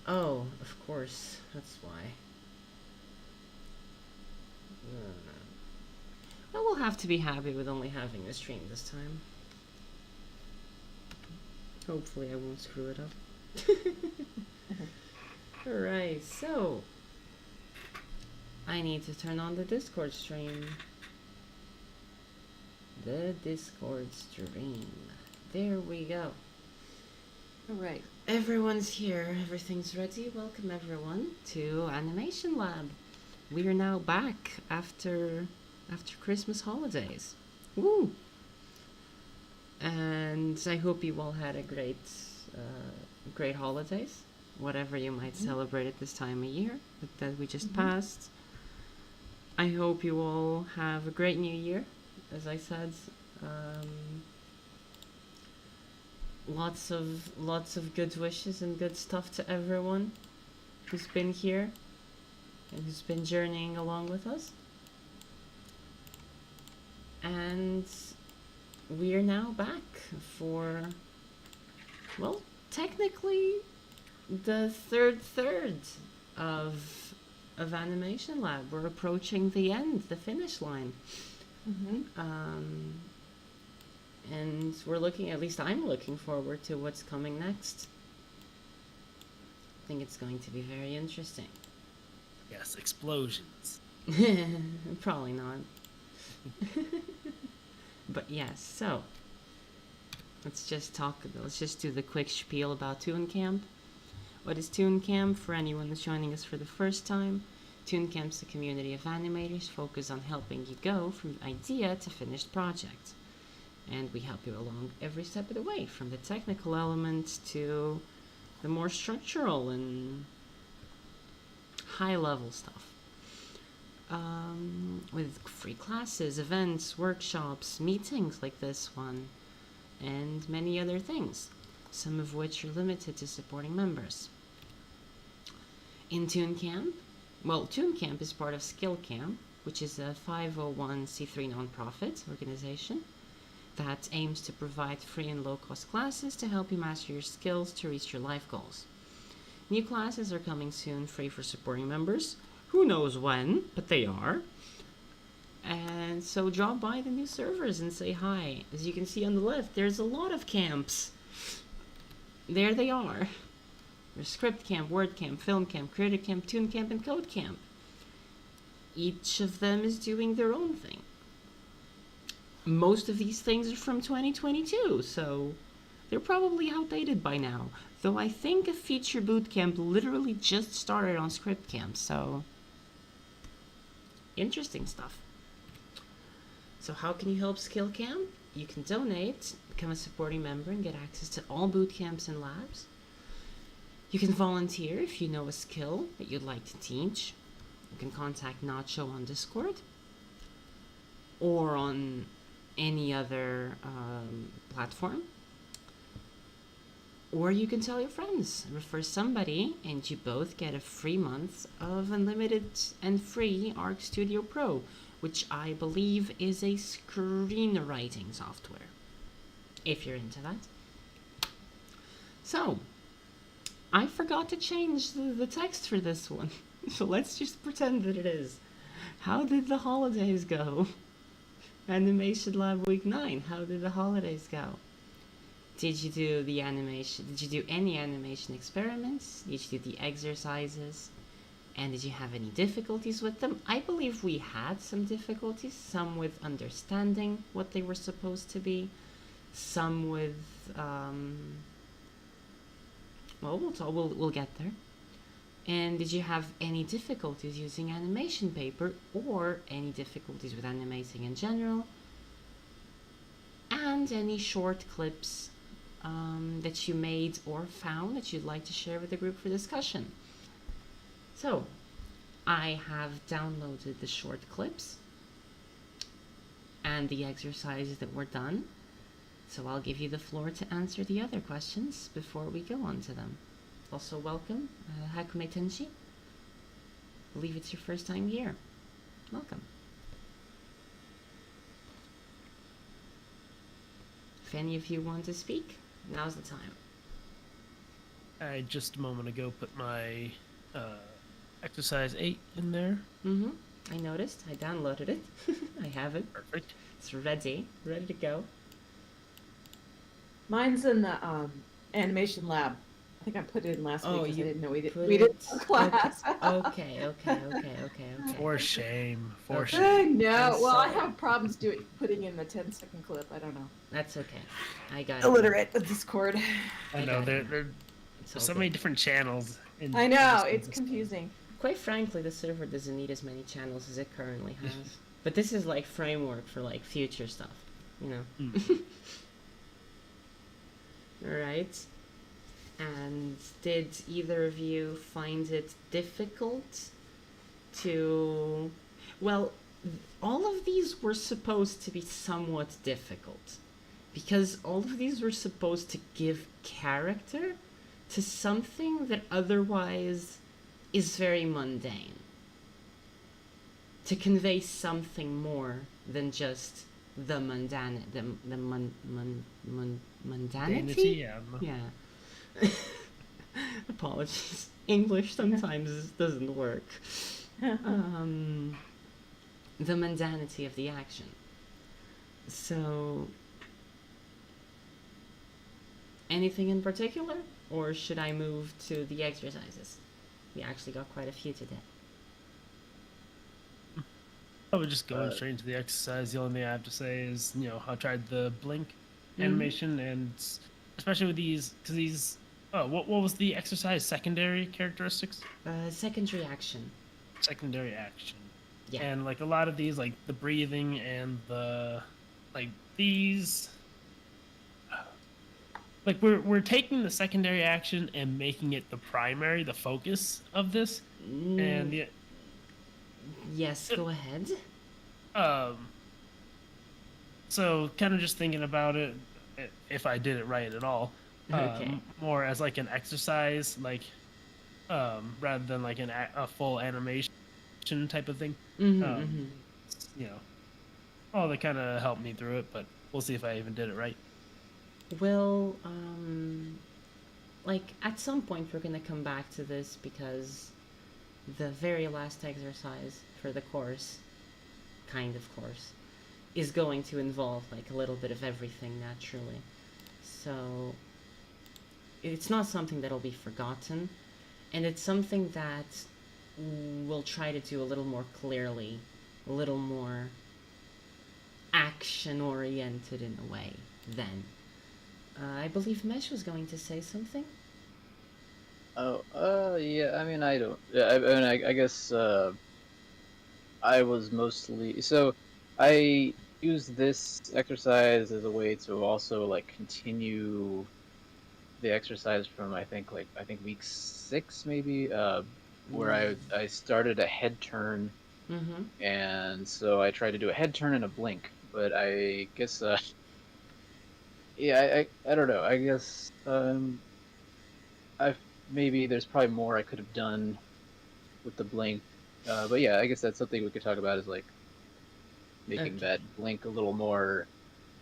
Oh, of course. That's why. Well, we'll have to be happy with only having a stream this time. Hopefully I won't screw it up. Alright, so I need to turn on the Discord stream. The Discord stream. There we go. Alright, everyone's here. Everything's ready. Welcome everyone to Animation Lab. We are now back after Christmas holidays. Woo! And I hope you all had a great holidays, whatever you might celebrate at this time of year that we just passed. I hope you all have a great new year. As I said, lots of good wishes and good stuff to everyone who's been here and who's been journeying along with us. And we are now back for, well, technically the third of Animation Lab. We're approaching the end, the finish line. And we're looking, at least I'm looking forward to what's coming next. I think it's going to be very interesting. Yes, explosions. Probably not. But yes, so let's just do the quick spiel about ToonCamp. What is ToonCamp? For anyone who's joining us for the first time, ToonCamp's a community of animators focused on helping you go from idea to finished project. And we help you along every step of the way, from the technical elements to the more structural and high-level stuff. With free classes, events, workshops, meetings like this one, and many other things, some of which are limited to supporting members. In ToonCamp, well, ToonCamp is part of SkillCamp, which is a 501c3 nonprofit organization that aims to provide free and low-cost classes to help you master your skills to reach your life goals. New classes are coming soon, free for supporting members. Who knows when, but they are. And so drop by the new servers and say hi. As you can see on the left, there's a lot of camps. There they are. There's Script Camp, Word Camp, Film Camp, Creator Camp, Toon Camp, and Code Camp. Each of them is doing their own thing. Most of these things are from 2022, so they're probably outdated by now. Though I think a feature bootcamp literally just started on Script Camp, so interesting stuff. So how can you help Skill Camp? You can donate, become a supporting member, and get access to all boot camps and labs. You can volunteer if you know a skill that you'd like to teach. You can contact Nacho on Discord or on any other platform. Or you can tell your friends, refer somebody, and you both get a free month of unlimited and free Arc Studio Pro, which I believe is a screenwriting software, if you're into that. So, I forgot to change the text for this one, so let's just pretend that it is. How did the holidays go? Animation Lab Week 9, how did the holidays go? Did you do the animation? Did you do any animation experiments? Did you do the exercises? And did you have any difficulties with them? I believe we had some difficulties, some with understanding what they were supposed to be, some with, well, we'll get there. And did you have any difficulties using animation paper or any difficulties with animating in general? And any short clips that you made or found that you'd like to share with the group for discussion. So, I have downloaded the short clips and the exercises that were done. So I'll give you the floor to answer the other questions before we go on to them. Also welcome, Hakume Tenshi. I believe it's your first time here. Welcome. If any of you want to speak, now's the time. I just a moment ago put my uh, exercise 8 in there. Mm-hmm. I noticed. I downloaded it. I have it. Perfect. It's ready to go. Mine's in the animation lab. I think I put it in last week Oh, because I you didn't know put we did it. for class. Okay. For shame. For Okay. I shame. know. I'm Well, I sorry. have problems putting in the 10-second clip. I don't know. That's okay. I got it. Illiterate with Discord. I I know got it. there's It's all so many good. different channels. I know. just It's this one. confusing. Quite frankly, the server doesn't need as many channels as it currently has. But this is like framework for like future stuff, you know. Mm. All right. And did either of you find it difficult to... Well, all of these were supposed to be somewhat difficult. Because all of these were supposed to give character to something that otherwise is very mundane. To convey something more than just the mundanity. Vanity, yeah. Yeah. Apologies. English sometimes doesn't work. The mundanity of the action. So, anything in particular? Or should I move to the exercises? We actually got quite a few today. I would just go straight into the exercise. The only thing I have to say is, I tried the blink Mhm. animation, and especially with these, because these. Oh, what was the exercise secondary characteristics? Secondary action. Secondary action. Yeah. And like a lot of these, like the breathing and the, like these. Like we're taking the secondary action and making it the primary, the focus of this, and the Yes, go ahead. um. So kind of just thinking about it, if I did it right at all, Okay. more as like an exercise, like rather than like a full animation type of thing. Um, you know, all that kind of helped me through it, but we'll see if I even did it right. Well, like at some point we're gonna come back to this because the very last exercise for the course, kind of course, is going to involve like a little bit of everything naturally. So it's not something that'll be forgotten, and it's something that we'll try to do a little more clearly, a little more action oriented in a way then. I believe Mesh was going to say something. Oh, yeah. I mean, I don't. Yeah, I mean, I guess I was mostly so. I use this exercise as a way to also like continue the exercise from I think week 6 maybe, where I started a head turn, Mm-hmm. and so I tried to do a head turn and a blink, but I guess yeah, I don't know. I guess I've maybe there's probably more I could have done with the blink. But yeah, I guess that's something we could talk about is like making Okay. that blink a little more,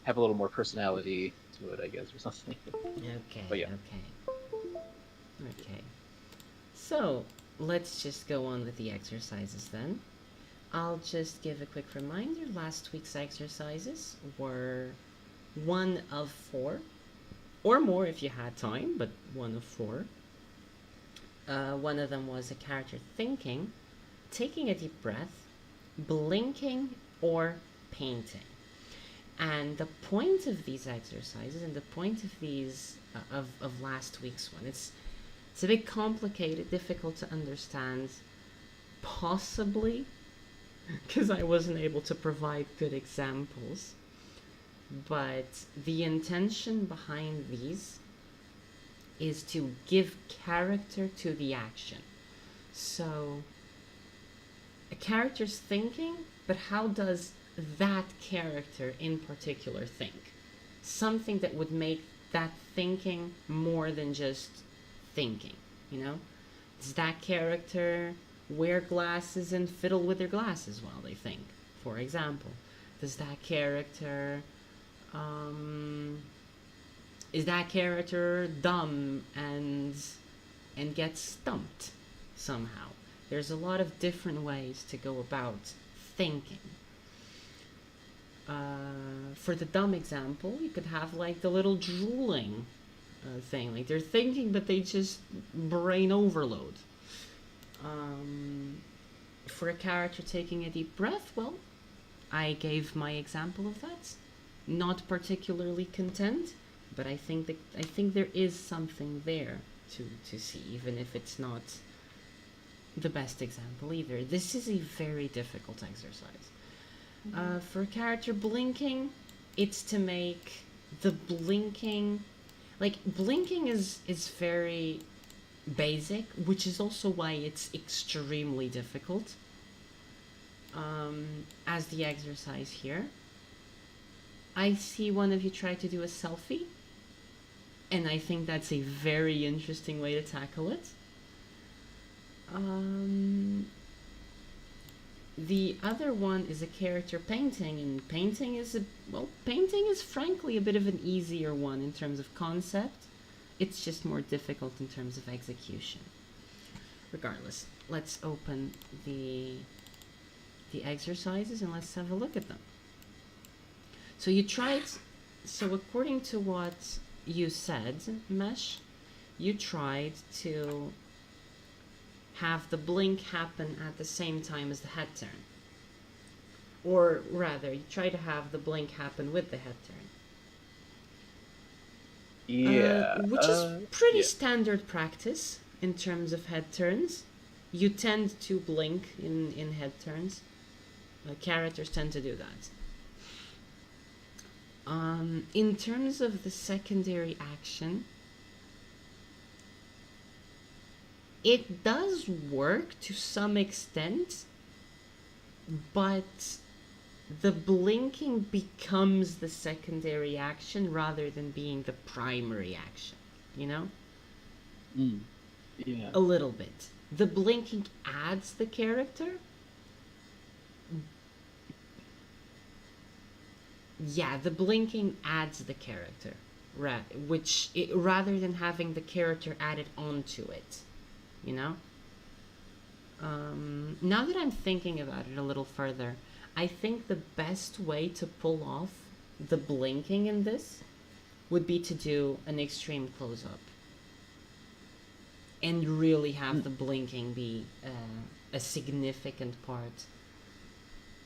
have a little more personality to it, I guess, or something. Okay. But yeah. Okay. So let's just go on with the exercises then. I'll just give a quick reminder. Last week's exercises were 1 of 4, or more if you had time, but 1 of 4. One of them was a character thinking, taking a deep breath, blinking, or painting. And the point of these exercises and the point of these of last week's one, it's a bit complicated, difficult to understand, possibly because I wasn't able to provide good examples. But the intention behind these is to give character to the action. So a character's thinking, but how does that character in particular think? Something that would make that thinking more than just thinking, you know? Does that character wear glasses and fiddle with their glasses while they think, for example? Does that character is that character dumb and and get stumped somehow. There's a lot of different ways to go about thinking. For the dumb example, you could have like the little drooling thing. Like they're thinking, but they just brain overload. For a character taking a deep breath, well, I gave my example of that. Not particularly content, but I think there is something there to see, even if it's not the best example either. This is a very difficult exercise. For a character blinking, it's to make the blinking, like blinking is very basic, which is also why it's extremely difficult. As the exercise here, I see one of you try to do a selfie, and I think that's a very interesting way to tackle it. The other one is a character painting, and painting is frankly a bit of an easier one in terms of concept. It's just more difficult in terms of execution. Regardless, let's open the exercises and let's have a look at them. So according to what you said, Mesh, you tried to have the blink happen at the same time as the head turn. Or rather, you try to have the blink happen with the head turn. Yeah. Which is pretty standard practice in terms of head turns. You tend to blink in head turns. Characters tend to do that. In terms of the secondary action, it does work to some extent, but the blinking becomes the secondary action rather than being the primary action, you know? Yeah. A little bit. The blinking adds the character. Yeah, the blinking adds the character, rather than having the character added onto it, you know? Now that I'm thinking about it a little further, I think the best way to pull off the blinking in this would be to do an extreme close-up and really have the blinking be a significant part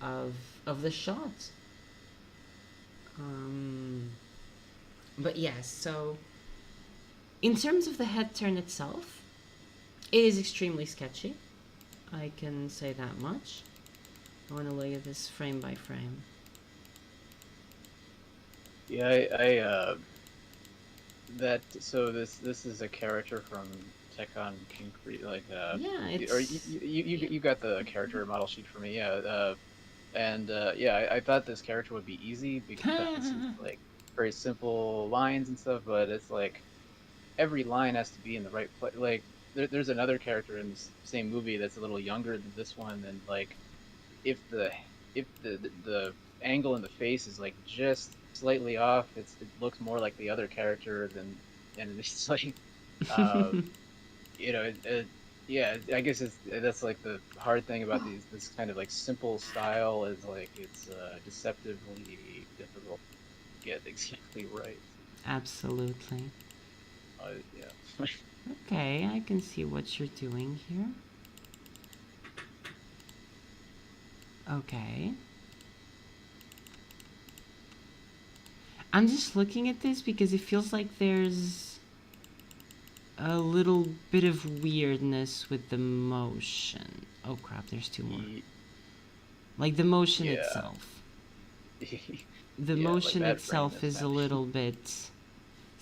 of the shot. But yes, so in terms of the head turn itself, it is extremely sketchy. I can say that much. I want to look at this frame by frame. Yeah, so this is a character from Tekken Concrete, like Yeah, it's... or you got the character model sheet for me, yeah. I thought this character would be easy because it's like very simple lines and stuff, but it's like every line has to be in the right place. Like there's another character in this same movie that's a little younger than this one, and like if the angle in the face is like just slightly off, it looks more like the other character and it's like yeah, I guess that's like the hard thing about this kind of like simple style is like it's deceptively difficult to get exactly right. Absolutely. Yeah. Okay, I can see what you're doing here. Okay. I'm just looking at this because it feels like there's a little bit of weirdness with the motion. Oh crap, there's two more. Like the motion itself. The motion like itself is a little bit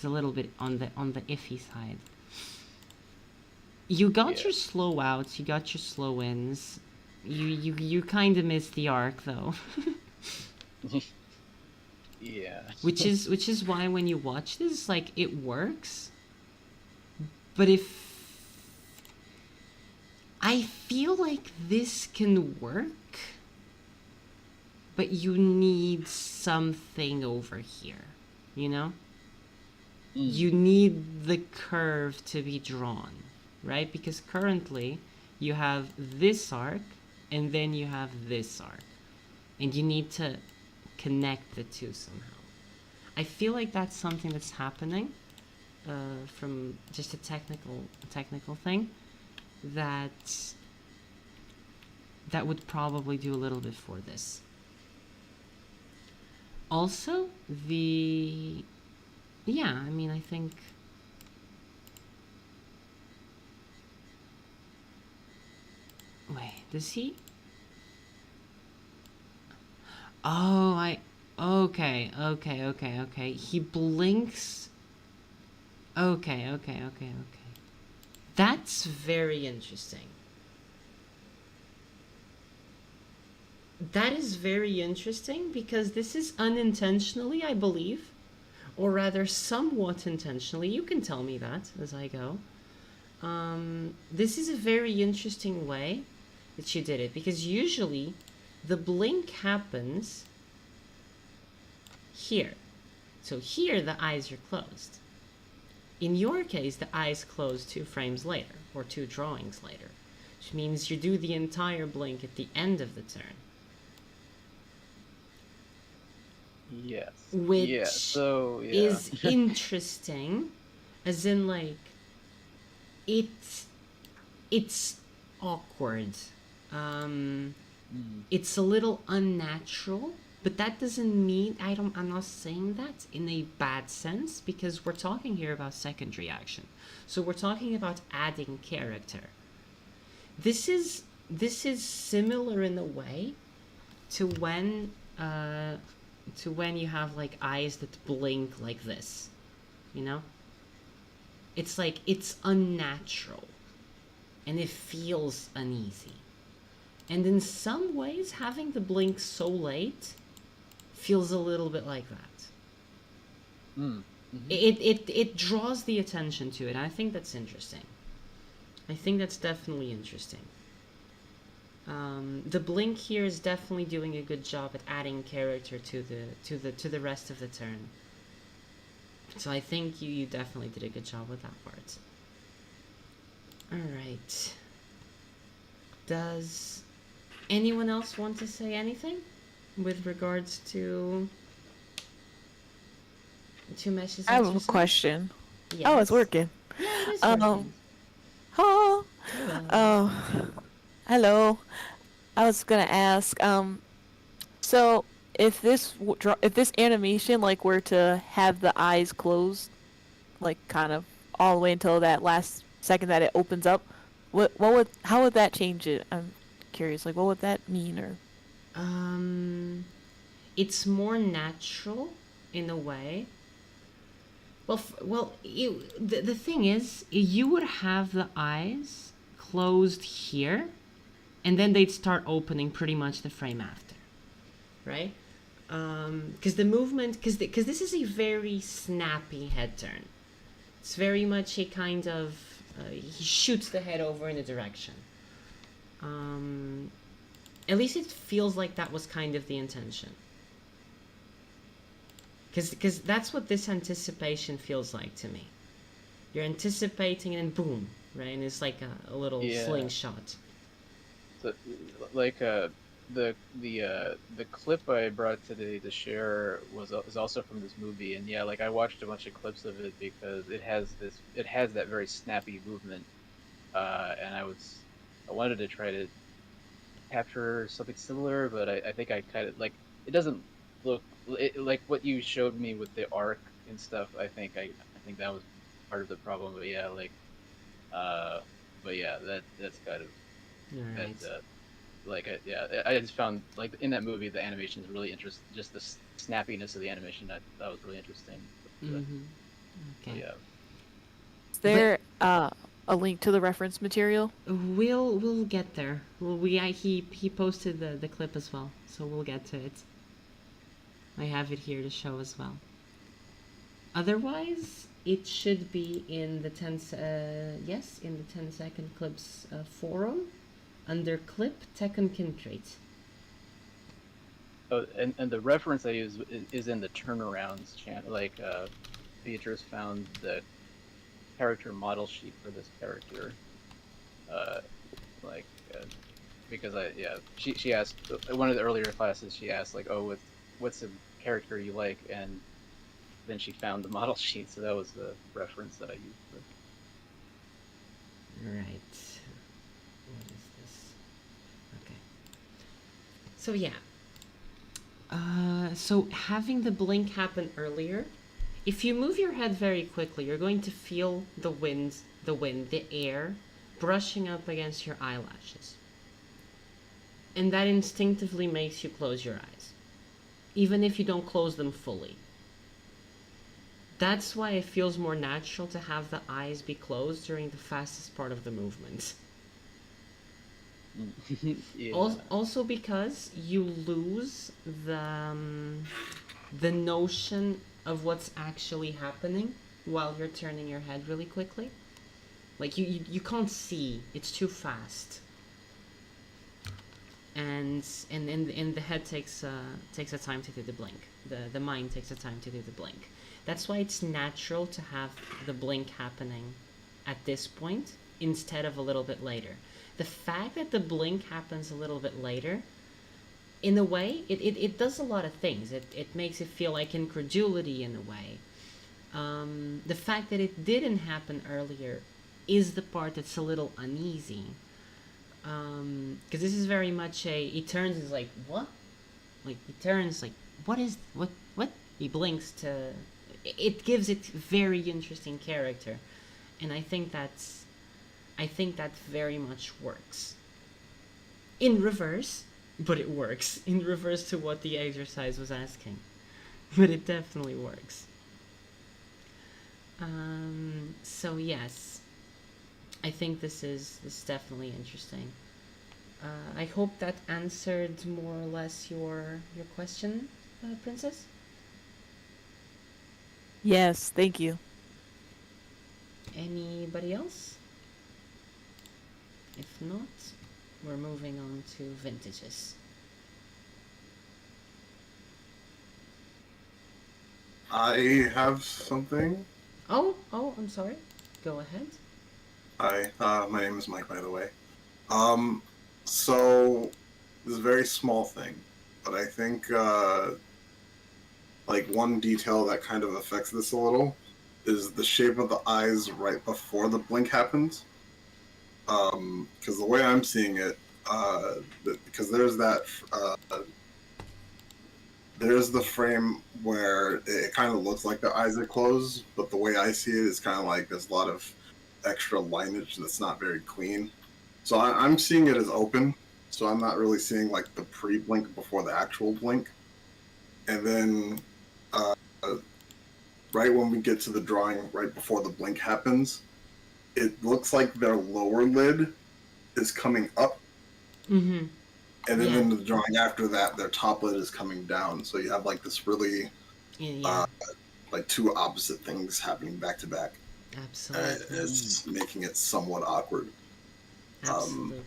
on the iffy side. You got your slow outs, you got your slow ins. You kind of missed the arc though. Yeah. Which is why when you watch this, like, it works. But I feel like this can work, but you need something over here, you know? You need the curve to be drawn. right? Because currently you have this arc and then you have this arc, and you need to connect the two somehow. I feel like that's something that's happening from just a technical thing that would probably do a little bit for this. Also, I think wait, does he? Oh, okay. He blinks. Okay. That's very interesting. That is very interesting because this is unintentionally, I believe, or rather somewhat intentionally. You can tell me that as I go. This is a very interesting way that you did it, because usually the blink happens here. So here the eyes are closed. In your case, the eyes close 2 frames later, or 2 drawings later, which means you do the entire blink at the end of the turn. Yes. Which is interesting, as in, like, it's awkward. It's a little unnatural, but that doesn't mean I'm not saying that in a bad sense, because we're talking here about secondary action. So we're talking about adding character. This is similar in a way to when you have like eyes that blink like this, you know? It's like, it's unnatural and it feels uneasy. And in some ways, having the blink so late feels a little bit like that. It draws the attention to it. I think that's interesting. I think that's definitely interesting. The blink here is definitely doing a good job at adding character to the rest of the turn. So I think you definitely did a good job with that part. Alright. Does anyone else want to say anything with regards to Mesh's I have a exercise? question. Yes. Oh, it's working. Yeah, it is working. Oh, Hello. hello. I was gonna ask. So if this animation like were to have the eyes closed, like kind of all the way until that last second that it opens up, how would that change it? I'm curious. Like, what would that mean, or? It's more natural in a way. The thing is, you would have the eyes closed here, and then they'd start opening pretty much the frame after, right? Because the movement, because this is a very snappy head turn. It's very much a kind of he shoots the head over in a direction. At least it feels like that was kind of the intention. Because that's what this anticipation feels like to me. You're anticipating and then boom, right? And it's like a little slingshot. So, like the clip I brought today to share is also from this movie, and yeah, like I watched a bunch of clips of it because it has that very snappy movement, and I wanted to try to capture something similar, but I think I kind of like it doesn't look like what you showed me with the arc and stuff. I think that was part of the problem, but yeah, like that's kind of Right. that. I just found like in that movie the animation is really interesting. Just the snappiness of the animation that was really interesting. Okay. Yeah. Is there a link to the reference material? We'll get there. He posted the clip as well, so we'll get to it. I have it here to show as well. Otherwise, it should be in the 10 second clips forum under clip Tekken trait. Oh, and the reference I use is in the turnarounds channel. Like Beatrice found the character model sheet for this character uh, like uh, because she asked one of the earlier classes, she asked like, oh, what's a character you like, and then she found the model sheet, so that was the reference that I used for. Right. What is this? Okay. So yeah. So having the blink happen earlier, if you move your head very quickly, you're going to feel the air brushing up against your eyelashes. And that instinctively makes you close your eyes, even if you don't close them fully. That's why it feels more natural to have the eyes be closed during the fastest part of the movement. Yeah. Also because you lose the notion of what's actually happening while you're turning your head really quickly. Like you can't see, it's too fast. And the head takes a time to do the blink. The mind takes a time to do the blink. That's why it's natural to have the blink happening at this point instead of a little bit later. The fact that the blink happens a little bit later, in a way, it does a lot of things. It makes it feel like incredulity in a way. The fact that it didn't happen earlier is the part that's a little uneasy. Because this is very much he turns and is like, what? Like, he turns like, what? He blinks to, it gives it very interesting character. And I think that very much works. In reverse, but it works. In reverse to what the exercise was asking. But it definitely works. So yes, I think this is definitely interesting. I hope that answered more or less your question, Princess. Yes, thank you. Anybody else? If not, we're moving on to vintages. I have something. Oh, I'm sorry. Go ahead. Hi, my name is Mike, by the way. So this is a very small thing, but I think like one detail that kind of affects this a little is the shape of the eyes right before the blink happens. Because the way I'm seeing it, because there's the frame where it kind of looks like the eyes are closed, but the way I see it is kind of like there's a lot of extra lineage that's not very clean. So I'm seeing it as open, so I'm not really seeing like the pre-blink before the actual blink. And then right when we get to the drawing, right before the blink happens, it looks like their lower lid is coming up. Mm-hmm. And then in the drawing after that, their top lid is coming down. So you have like this really, like two opposite things happening back to back. Absolutely. It's making it somewhat awkward. Absolutely.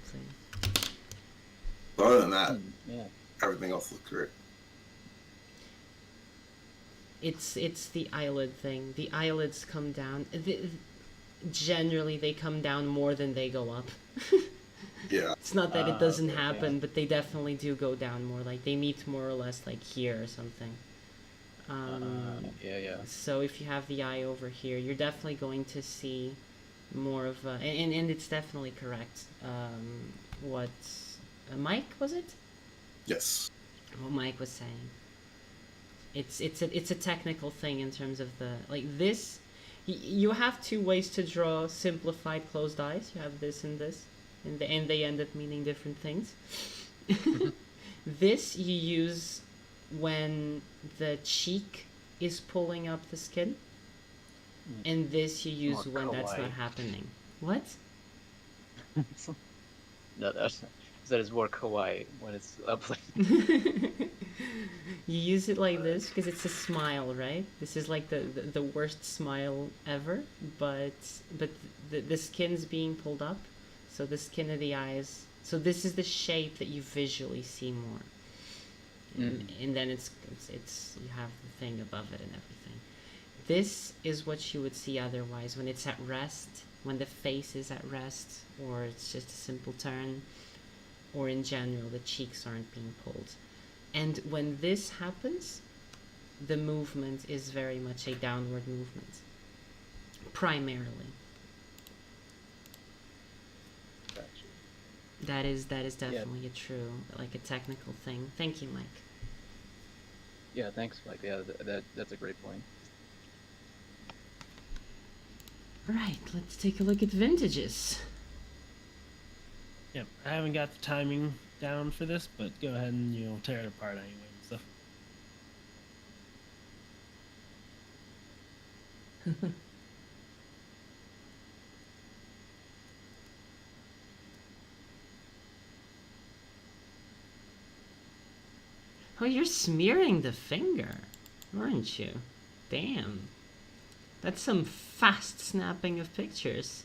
But other than that, Yeah. everything else looks great. It's the eyelid thing. The eyelids come down. Generally, they come down more than they go up. Yeah. It's not that it doesn't Okay, happen, but they definitely do go down more. Like, they meet more or less, like, here or something. Yeah. So if you have the eye over here, you're definitely going to see more of a... And it's definitely correct. What... Mike, was it? Yes. What Mike was saying. It's a technical thing in terms of the... Like, this... You have two ways to draw simplified closed eyes. You have this and this. And they end up meaning different things. This you use when the cheek is pulling up the skin, and this you use More when that's kawaii. not happening. What? No, that is more kawaii when it's up. You use it like this because it's a smile, right? This is like the worst smile ever, but the skin's being pulled up, so the skin of the eyes. So this is the shape that you visually see more, and then it's you have the thing above it and everything. this is what you would see otherwise when it's at rest, when the face is at rest, or it's just a simple turn, or in general the cheeks aren't being pulled. And when this happens, the movement is very much a downward movement, primarily. Gotcha. That is definitely a true, like a technical thing. Thank you, Mike. Yeah, thanks, Mike. Yeah, that's a great point. Right, let's take a look at vintages. Yep, I haven't got the timing down for this, but go ahead and tear it apart anyway and stuff. Oh, you're smearing the finger, aren't you? Damn. That's some fast snapping of pictures.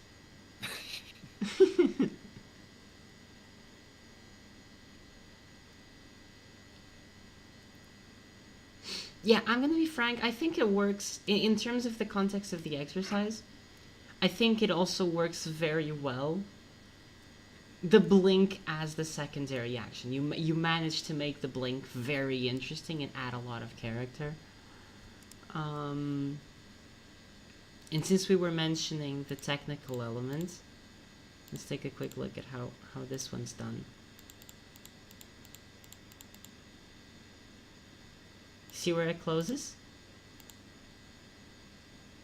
Yeah, I'm gonna be frank. I think it works in terms of the context of the exercise. I think it also works very well. The blink as the secondary action. You manage to make the blink very interesting and add a lot of character. And since we were mentioning the technical elements, let's take a quick look at how this one's done. See where it closes?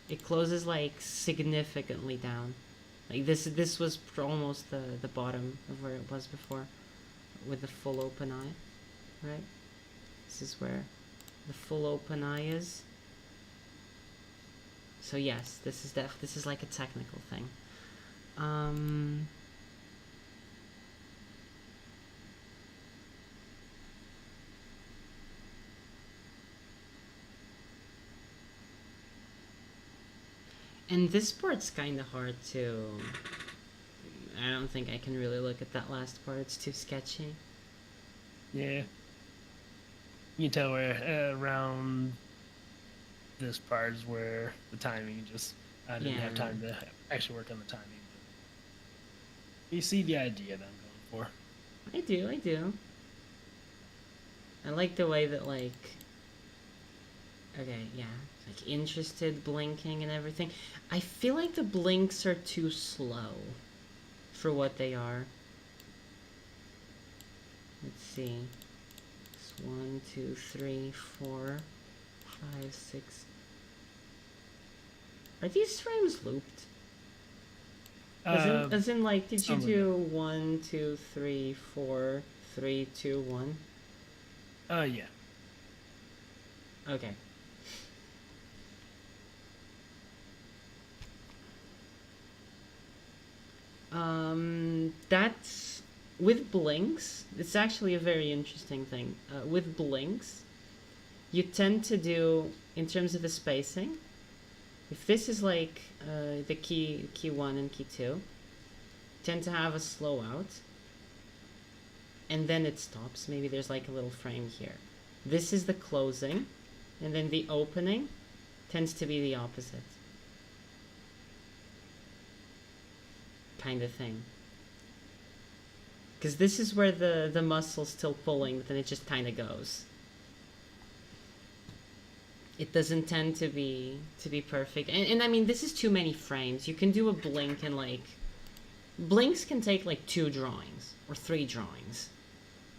It closes like significantly down. Like this was almost the bottom of where it was before, with the full open eye, right? This is where the full open eye is. So yes, this is like a technical thing. And this part's kind of hard to... I don't think I can really look at that last part. It's too sketchy. Yeah. You can tell where around this part is where the timing I didn't have time to actually work on the timing. You see the idea that I'm going for. I do. I like the way that, like... Okay, yeah. Like, interested blinking and everything. I feel like the blinks are too slow for what they are. Let's see. It's 1, 2, 3, 4, 5, 6. Are these frames looped? As in, like, did you do 1, 2, 3, 4, 3, 2, 1? Yeah. Okay. That's with blinks. It's actually a very interesting thing. With blinks, you tend to do, in terms of the spacing, if this is like the key 1 and key 2, tend to have a slow out, and then it stops. Maybe there's like a little frame here. This is the closing, and then the opening tends to be the opposite. Kind of thing. Because this is where the muscle's still pulling, but then it just kind of goes. It doesn't tend to be perfect. And I mean, this is too many frames. You can do a blink and like... Blinks can take like 2 drawings or 3 drawings.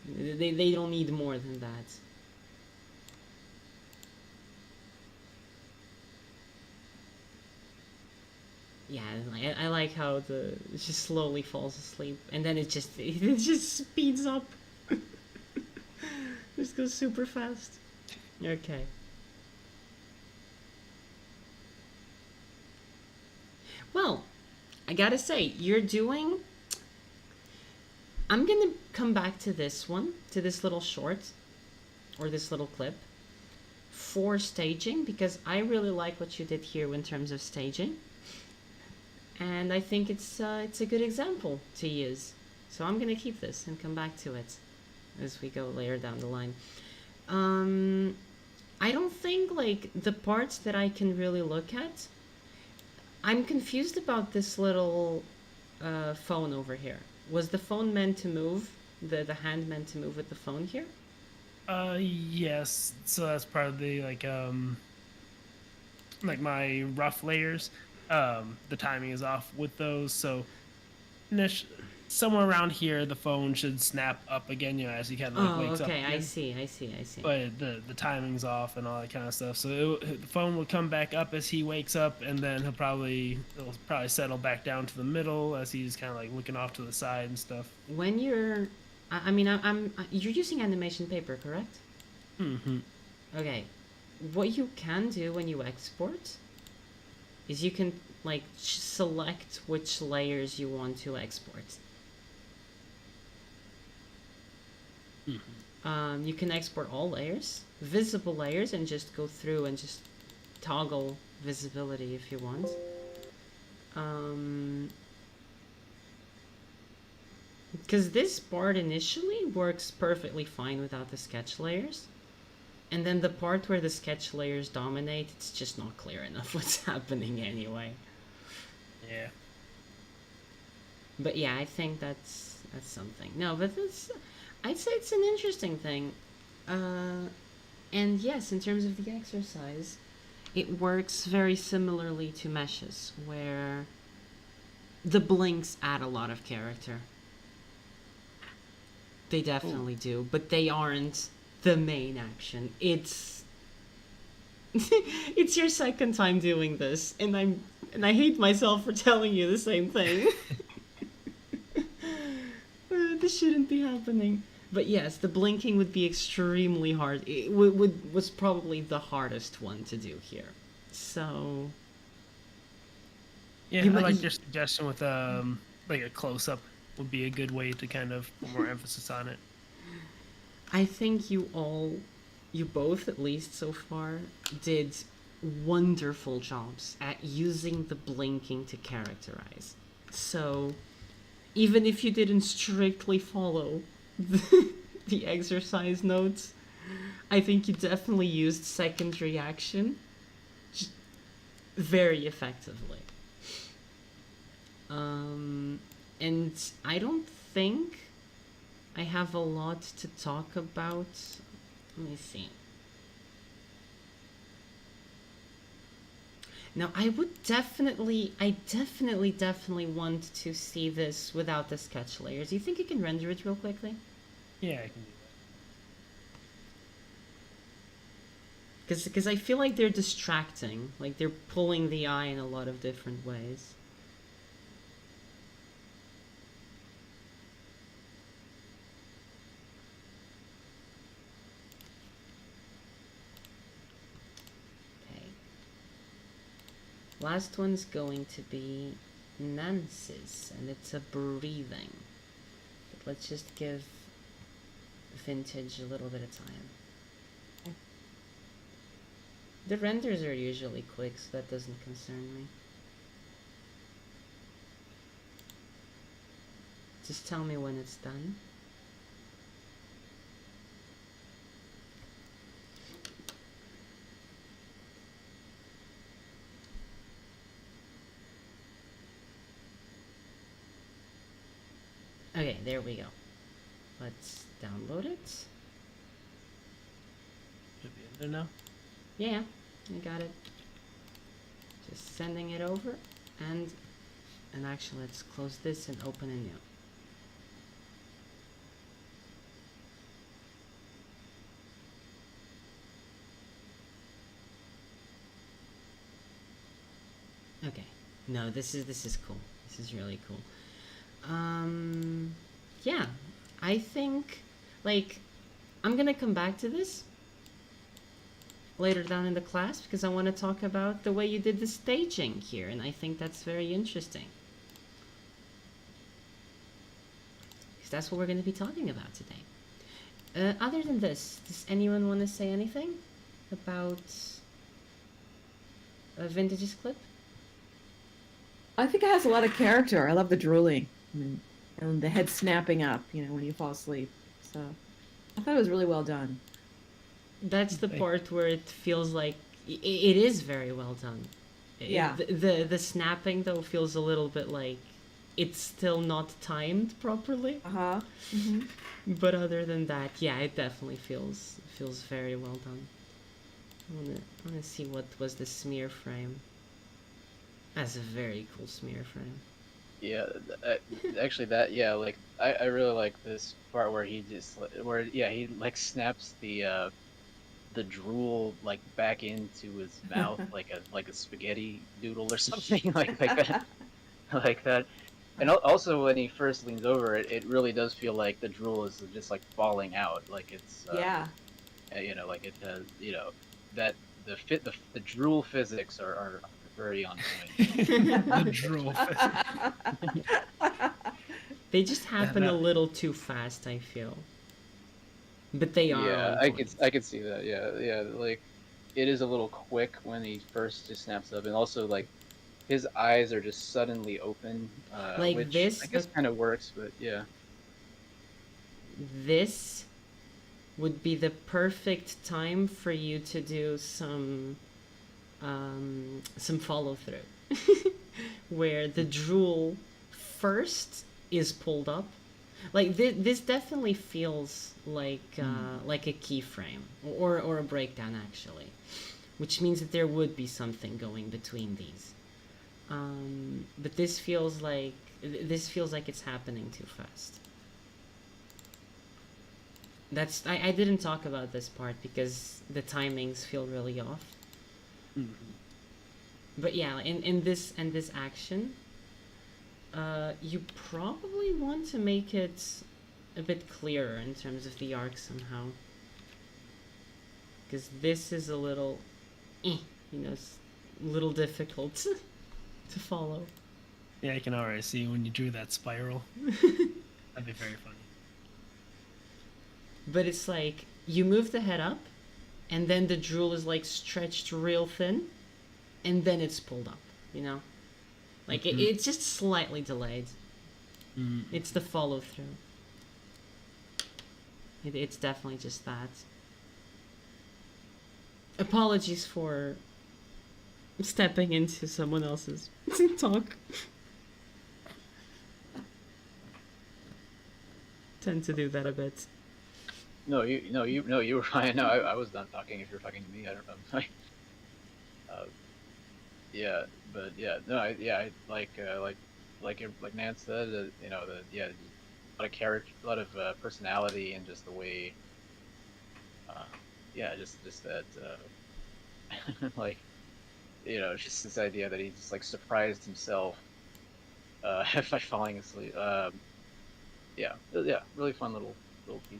They don't need more than that. Yeah, I like how it just slowly falls asleep, and then it just speeds up. Just goes super fast. Okay. Well, I gotta say, you're doing... I'm gonna come back to this one, to this little short, or this little clip, for staging, because I really like what you did here in terms of staging. And I think it's a good example to use. So I'm gonna keep this and come back to it as we go later down the line. I don't think, like, the parts that I can really look at, I'm confused about this little phone over here. Was the phone meant to move? The hand meant to move with the phone here? Yes. So that's part of the like my rough layers. The timing is off with those, so somewhere around here the phone should snap up again, you know, as he kind of like wakes up okay, again. I see. But the timing's off and all that kind of stuff. So the phone will come back up as he wakes up, and then it'll probably settle back down to the middle as he's kind of like looking off to the side and stuff. When you're, you're using animation paper, correct? Mm-hmm. Okay. What you can do when you export is you can like select which layers you want to export. Mm-hmm. You can export all layers, visible layers, and just go through and just toggle visibility if you want. Because this part initially works perfectly fine without the sketch layers. And then the part where the sketch layers dominate, it's just not clear enough what's happening anyway. Yeah. But yeah, I think that's something. No, but I'd say it's an interesting thing. And yes, in terms of the exercise, it works very similarly to meshes, where the blinks add a lot of character. They definitely do, but they aren't the main action. It's it's your second time doing this, and I hate myself for telling you the same thing. This shouldn't be happening. But yes, the blinking would be extremely hard. It was probably the hardest one to do here. So Yeah, I like your suggestion with like a close up would be a good way to kind of put more emphasis on it. I think you both at least so far, did wonderful jobs at using the blinking to characterize. So even if you didn't strictly follow the exercise notes, I think you definitely used second reaction very effectively. And I don't think I have a lot to talk about. Let me see. Now, I definitely want to see this without the sketch layers. Do you think you can render it real quickly? Yeah, I can do that. Because I feel like they're distracting. Like, they're pulling the eye in a lot of different ways. Last one's going to be Nancy's, and it's a breathing. But let's just give Vintage a little bit of time. The renders are usually quick, so that doesn't concern me. Just tell me when it's done. Okay, there we go. Let's download it. Should be in there now. Yeah, I got it. Just sending it over, and actually let's close this and open a new. Okay. No, this is cool. This is really cool. Yeah, I think, like, I'm gonna come back to this later down in the class because I want to talk about the way you did the staging here, and I think that's very interesting. Because that's what we're going to be talking about today. Other than this, does anyone want to say anything about Vintage's clip? I think it has a lot of character. I love the drooling and the head snapping up, you know, when you fall asleep. So I thought it was really well done. That's the Okay. part where it feels like it is very well done. Yeah. The snapping though feels a little bit like it's still not timed properly. Uh-huh. Hmm. But other than that, yeah, it definitely feels very well done. I wanna see what was the smear frame. That's a very cool smear frame. Yeah, actually, like I really like this part where he just he like snaps the drool like back into his mouth like a spaghetti noodle or something like that like that. And also when he first leans over, it really does feel like the drool is just like falling out, like it's Yeah. like it has that the drool physics are very on point. The drool. They just happen a no. little too fast, I feel. But they are Yeah, on I point. could see that. Yeah, like it is a little quick when he first just snaps up, and also like his eyes are just suddenly open, Like which I this, guess kind of works, but yeah. this would be the perfect time for you to do some follow through, where the drool first is pulled up. Like this definitely feels like a keyframe or a breakdown actually, which means that there would be something going between these. But this feels like it's happening too fast. I didn't talk about this part because the timings feel really off. But yeah, in this action, you probably want to make it a bit clearer in terms of the arc somehow, because this is a little, it's a little difficult to follow. Yeah, I can already see when you drew that spiral. That'd be very funny. But it's like you move the head up, and then the drool is like stretched real thin, and then it's pulled up. Like it's just slightly delayed. It's the follow through. It's definitely just that. Apologies for stepping into someone else's talk. Tend to do that a bit. No, you were fine. No, I was done talking. If you're talking to me, I don't know. Yeah, but yeah, no, I like Nan said, a lot of character, a lot of personality, and just the way, just that, like, just this idea that he just like surprised himself, by falling asleep. Really fun little piece.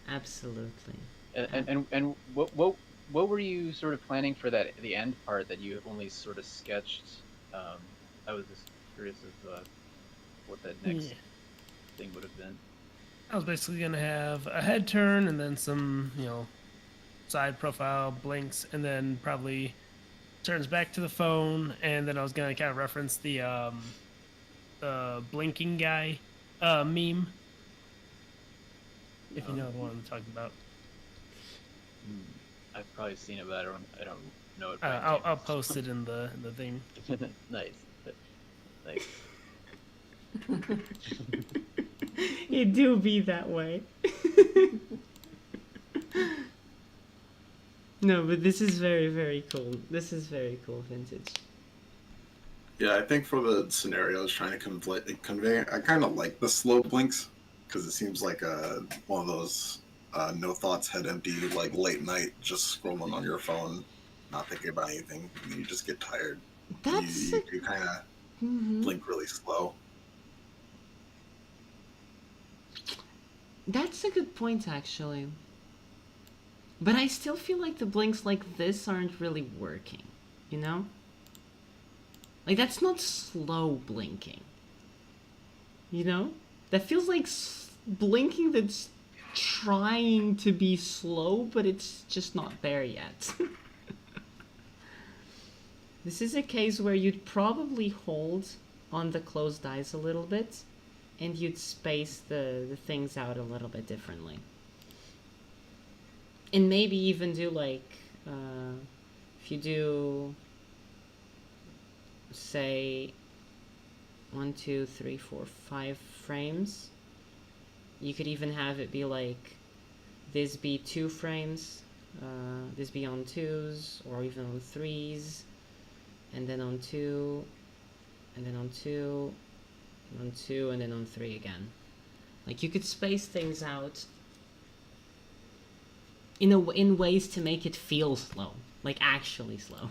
Absolutely. And what were you sort of planning for the end part that you only sort of sketched? I was just curious of what that next thing would have been. I was basically gonna have a head turn and then some, side profile blinks, and then probably turns back to the phone, and then I was gonna kind of reference the blinking guy meme. If you know the one I'm talking about. I've probably seen it, but I don't know it. By I'll post it in the thing. Nice. Nice. It do be that way. No, but this is very, very cool. This is very cool, Vintage. Yeah, I think for the scenario I was trying to convey, I kind of like the slow blinks because it seems like one of those no thoughts, head empty, like late night, just scrolling on your phone, not thinking about anything. And you just get tired. You kind of blink really slow. That's a good point, actually. But I still feel like the blinks like this aren't really working, you know? Like, that's not slow blinking. You know? That feels like blinking that's trying to be slow, but it's just not there yet. This is a case where you'd probably hold on the closed eyes a little bit, and you'd space the things out a little bit differently. And maybe even do like, if you do, say, 1, 2, 3, 4, 5 frames, you could even have it be like, this be 2 frames, this be on 2s, or even on 3s, and then on 2, and then on 2, and on 2, and then on 3 again. Like, you could space things out in ways to make it feel slow, like actually slow,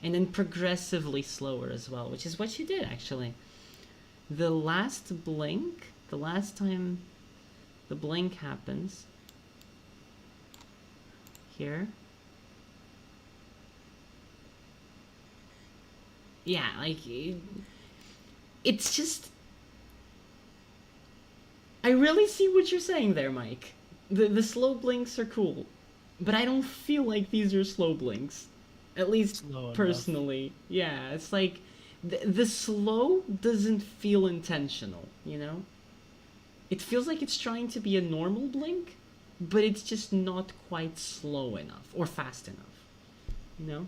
and then progressively slower as well, which is what you did actually. The last blink, the last time the blink happens here, yeah, like it's just, I really see what you're saying there, Mike. The slow blinks are cool, but I don't feel like these are slow blinks. At least Slow enough. personally. Yeah, it's like the slow doesn't feel intentional, you know? It feels like it's trying to be a normal blink, but it's just not quite slow enough or fast enough, you know?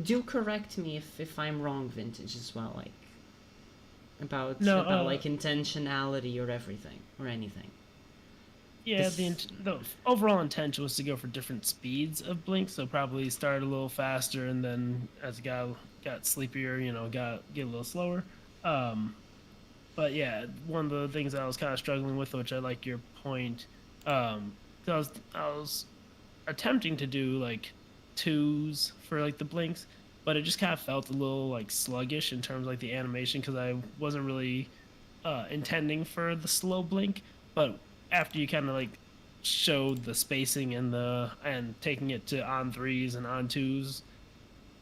Do correct me if I'm wrong, Vintage, as well, like about like intentionality or everything or anything. Yeah, the overall intention was to go for different speeds of blink, so probably start a little faster, and then as it got sleepier, you know, get a little slower. But yeah, one of the things I was kind of struggling with, which I like your point, I was attempting to do like 2s for like the blinks, but it just kind of felt a little like sluggish in terms of like the animation, because I wasn't really intending for the slow blink. But after you kind of like showed the spacing and taking it to on 3s and on 2s,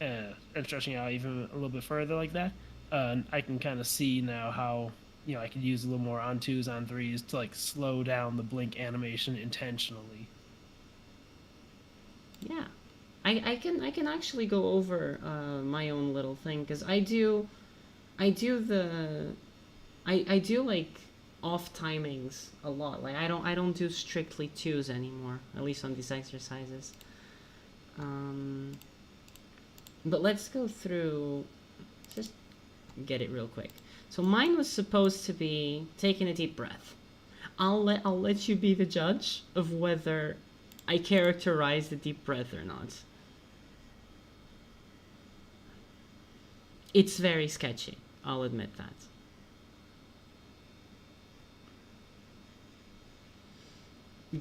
and stretching out even a little bit further like that, I can kind of see now how, you know, I could use a little more on 2s, on 3s to like slow down the blink animation intentionally. Yeah, I can actually go over my own little thing, because I do like off timings a lot. Like I don't do strictly 2s anymore, at least on these exercises. But let's go through, just get it real quick. So mine was supposed to be taking a deep breath. I'll let you be the judge of whether I characterize the deep breath or not. It's very sketchy, I'll admit that.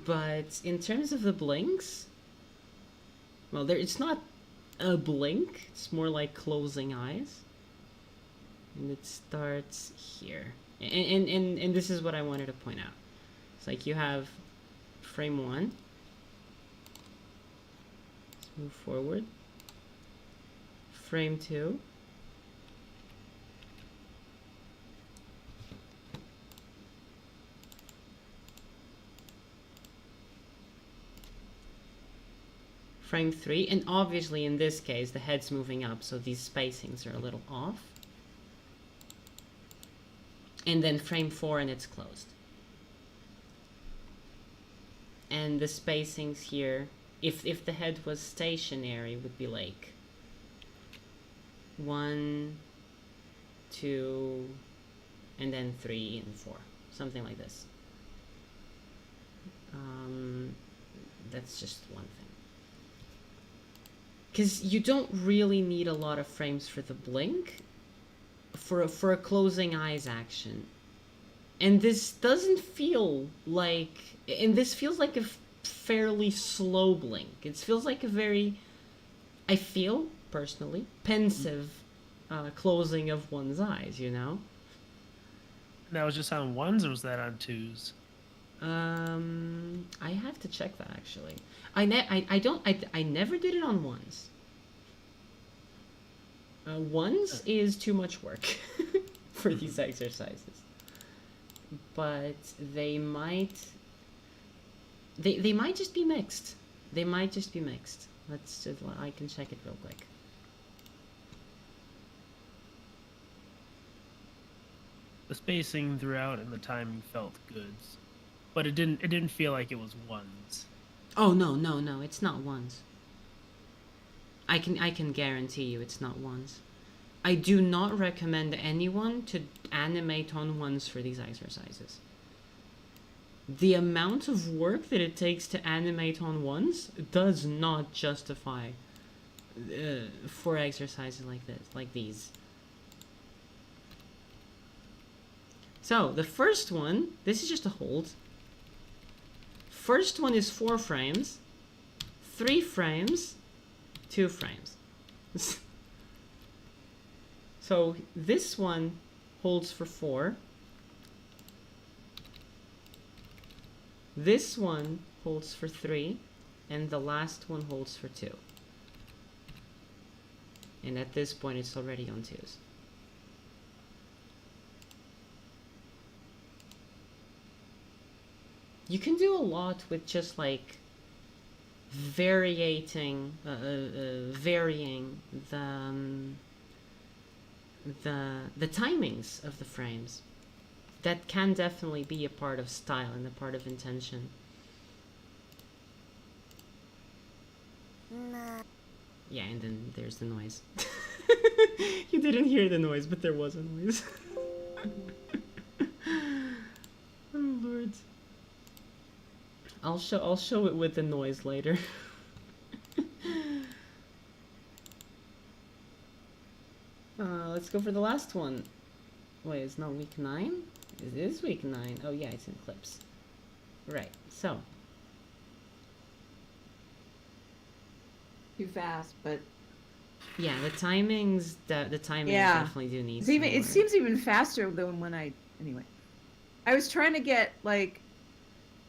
But in terms of the blinks, well, it's not a blink, it's more like closing eyes. And it starts here. And this is what I wanted to point out. It's like you have frame 1. Let's move forward. Frame 2. Frame 3, and obviously in this case the head's moving up, so these spacings are a little off. And then frame 4 and it's closed. And the spacings here, if the head was stationary, would be like 1, 2, and then 3 and 4, something like this. That's just one thing. Because you don't really need a lot of frames for the blink, for a closing eyes action. And this doesn't feel like, and this feels like a fairly slow blink. It feels like a very, I feel, personally, pensive closing of one's eyes, you know? That was just on 1s, or was that on 2s? I have to check that actually. I never did it on 1s. 1s is too much work for these exercises. But they might just be mixed. They might just be mixed. I can check it real quick. The spacing throughout and the timing felt good, but it didn't feel like it was ones. Oh no, it's not ones. I can guarantee you it's not ones. I do not recommend anyone to animate on ones for these exercises. The amount of work that it takes to animate on ones does not justify for exercises like this, like these. So the first one, this is just a hold. First one is 4 frames, 3 frames, 2 frames. So this one holds for 4. This one holds for 3, and the last one holds for 2. And at this point it's already on 2s. You can do a lot with just like varying the timings of the frames. That can definitely be a part of style and a part of intention. Yeah, and then there's the noise. You didn't hear the noise, but there was a noise. Oh Lord. I'll show it with the noise later. Let's go for the last one. Wait, it's not week 9? It is week 9. Oh yeah, it's in clips. Right, so. Too fast, but Yeah, the timings Yeah. definitely do need it's some even. It work. seems even faster than when I. Anyway, I was trying to get like.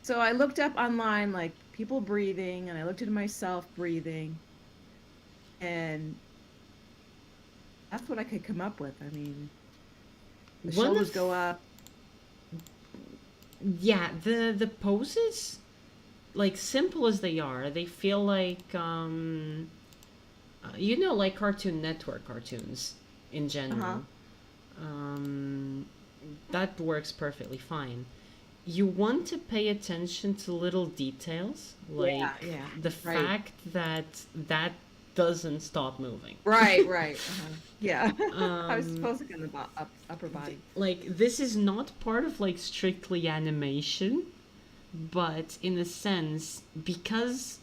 So I looked up online like people breathing, and I looked at myself breathing, and that's what I could come up with. I mean, the One shoulders of- go up. Yeah, the poses, like simple as they are, they feel like you know, like Cartoon Network cartoons in general. That works perfectly fine. You want to pay attention to little details, like yeah, the right. fact that that doesn't stop moving. Right. Yeah. I was Um, focusing on the upper body. Like, this is not part of like strictly animation, but in a sense, because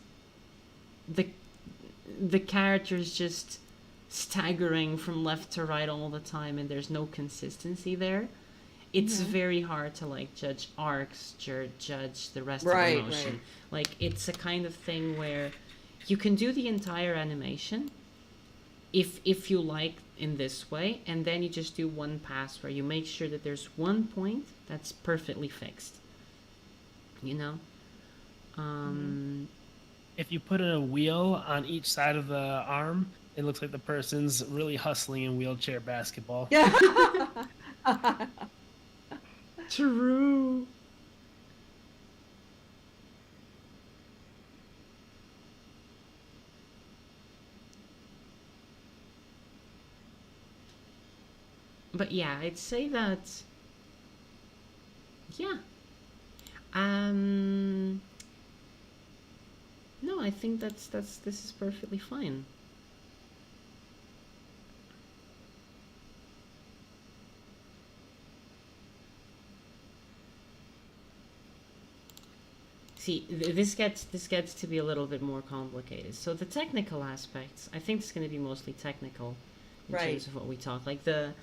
the character's just staggering from left to right all the time and there's no consistency there, it's very hard to like judge arcs, judge the rest Right, of the motion. right. Like, it's a kind of thing where you can do the entire animation if you like in this way, and then you just do one pass where you make sure that there's one point that's perfectly fixed, you know. If you put a wheel on each side of the arm, it looks like the person's really hustling in wheelchair basketball. Yeah. True. But yeah, I'd say that. Yeah. No, I think this is perfectly fine. See, this gets to be a little bit more complicated. So the technical aspects, I think it's going to be mostly technical in Right. terms of what we talk. Like the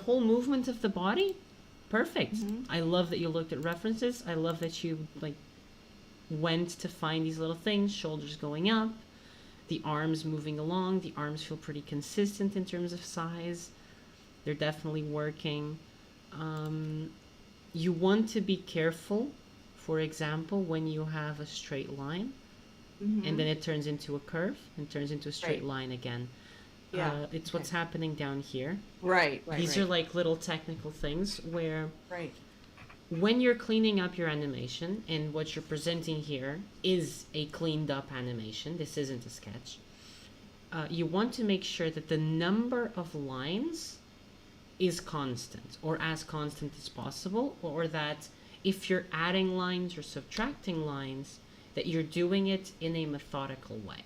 whole movement of the body, perfect. I love that you looked at references. I love that you like went to find these little things, shoulders going up, the arms moving along. The arms feel pretty consistent in terms of size. They're definitely working. You want to be careful, for example, when you have a straight line and then it turns into a curve and turns into a straight Right. line again. Yeah, It's what's happening down here. Right. These are like little technical things where Right. when you're cleaning up your animation, and what you're presenting here is a cleaned up animation, this isn't a sketch, you want to make sure that the number of lines is constant, or as constant as possible, or that if you're adding lines or subtracting lines, that you're doing it in a methodical way.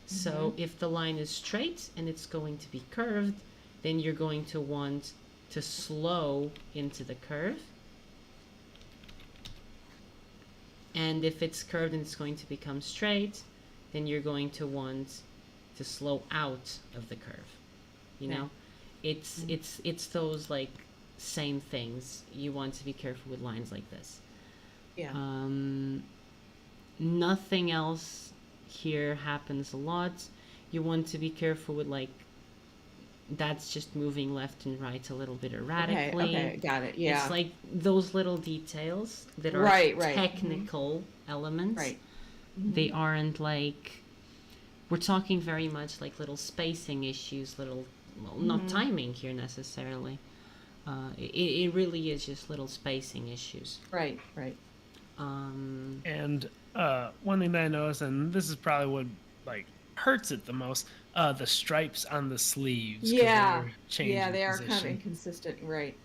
So if the line is straight and it's going to be curved, then you're going to want to slow into the curve. And if it's curved and it's going to become straight, then you're going to want to slow out of the curve. You know, it's those like same things. You want to be careful with lines like this. Yeah. Nothing else here happens a lot. You want to be careful with like, that's just moving left and right a little bit erratically. Okay, got it. Yeah. It's like those little details that are Right. technical elements. Right. They aren't like, we're talking very much like little spacing issues, little, well, not timing here necessarily. It really is just little spacing issues. Right. And one thing that I noticed, and this is probably what like hurts it the most, the stripes on the sleeves. 'Cause Yeah. they're changing Yeah, they are kind of position. inconsistent. Right.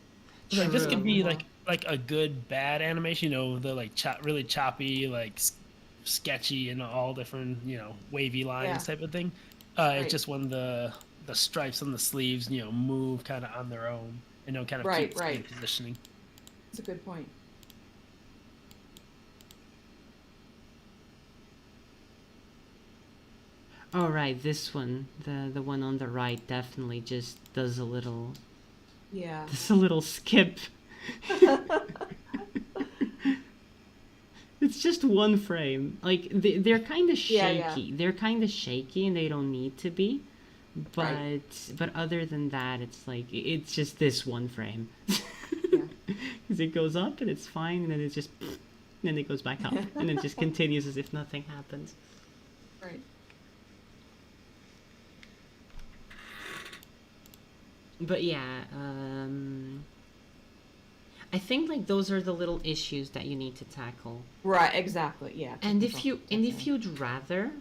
Like this could be True. like a good bad animation, you know, the like really choppy, like sketchy and all different, you know, wavy lines type of thing. It's just when the stripes on the sleeves, you know, move kind of on their own, you know, kind of keep the same positioning. That's a good point. Oh, right, this one, the one on the right, definitely just does a little Yeah. skip. It's just one frame. Like they're kind of shaky. Yeah. They're kind of shaky, and they don't need to be. But Right. but other than that, it's like it's just this one frame. Yeah. Because it goes up and it's fine, and then it just, and then it goes back up, and it just continues as if nothing happened. Right. But yeah, I think like those are the little issues that you need to tackle. Right. Exactly. Yeah. And if you'd rather,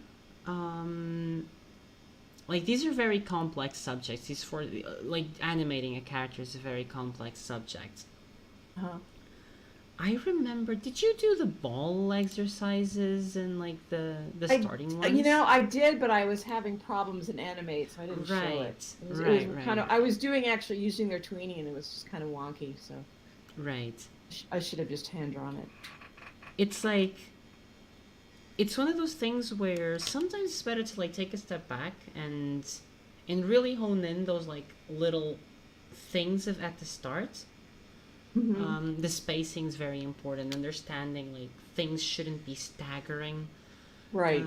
like these are very complex subjects. These for like animating a character is a very complex subject. I remember. Did you do the ball exercises and like the starting ones? You know, I did, but I was having problems in Animate, so I didn't show it. It was kind of. I was doing actually using their tweening, and it was just kind of wonky. So. Right. I should have just hand drawn it. It's like, it's one of those things where sometimes it's better to like take a step back and really hone in those like little things at the start. The spacing is very important. Understanding like things shouldn't be staggering. Right.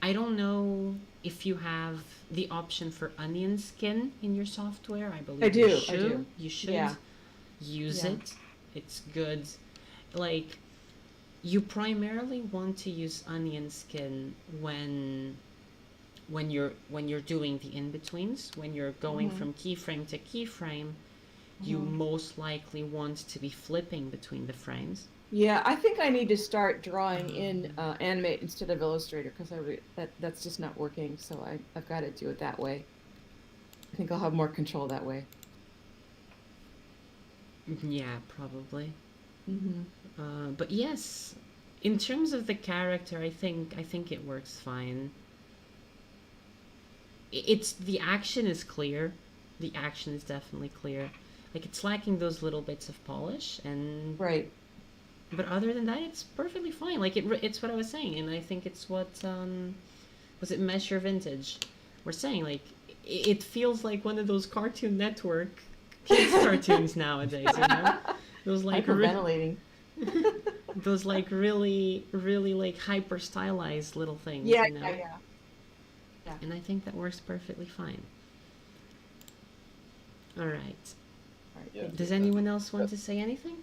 I don't know if you have the option for onion skin in your software. I believe I do. you should. I do. You should use Yeah. it. It's good. Like, you primarily want to use onion skin when you're doing the in-betweens, when you're going from keyframe to keyframe. You most likely want to be flipping between the frames. Yeah, I think I need to start drawing in Animate instead of Illustrator because that's just not working. So I've got to do it that way. I think I'll have more control that way. Yeah, probably. But yes, in terms of the character, I think it works fine. It's the action is clear. The action is definitely clear. Like it's lacking those little bits of polish, and Right. but other than that, it's perfectly fine. Like it's what I was saying, and I think it's what was it Measure Vintage? We're saying like it feels like one of those Cartoon Network kids cartoons nowadays. You know, those like Hyperventilating. those like really like hyper stylized little things. Yeah, you know? yeah. And I think that works perfectly fine. All right. Yeah. Does anyone else want to say anything?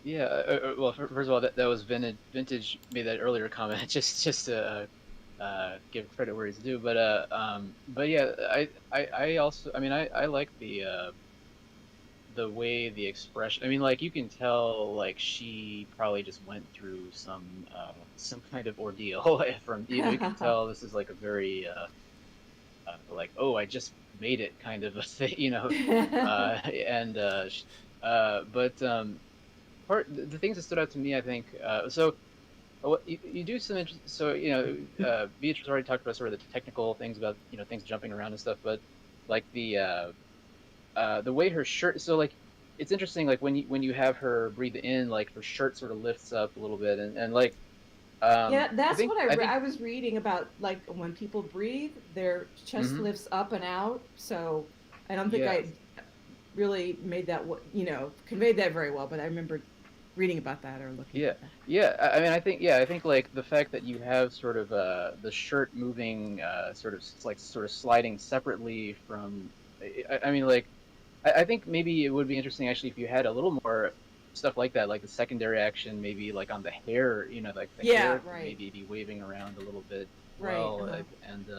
Yeah. Well, first of all, that was Vintage made that earlier comment just to give credit where it's due. But yeah, I also, I mean, I like the way the expression. I mean, like you can tell, like she probably just went through some kind of ordeal from. You can tell this is like a very like, oh, I just made it kind of a thing, and but the things that stood out to me, I think, what you do some so Beatrice already talked about sort of the technical things about things jumping around and stuff, but like the way her shirt, so like it's interesting, like when you have her breathe in, like her shirt sort of lifts up a little bit, and like Yeah, I that's think what I think I was reading about. Like when people breathe, their chest hmm lifts up and out. So I don't think yeah. I really made that, conveyed that very well. But I remember reading about that or looking Yeah, at that. yeah. I mean, I think like the fact that you have sort of the shirt moving, sort of like sort of sliding separately from. I mean, like I think maybe it would be interesting actually if you had a little more stuff like that, like the secondary action, maybe like on the hair, like the Yeah, hair could right, maybe be waving around a little bit as right. well, Uh-huh. and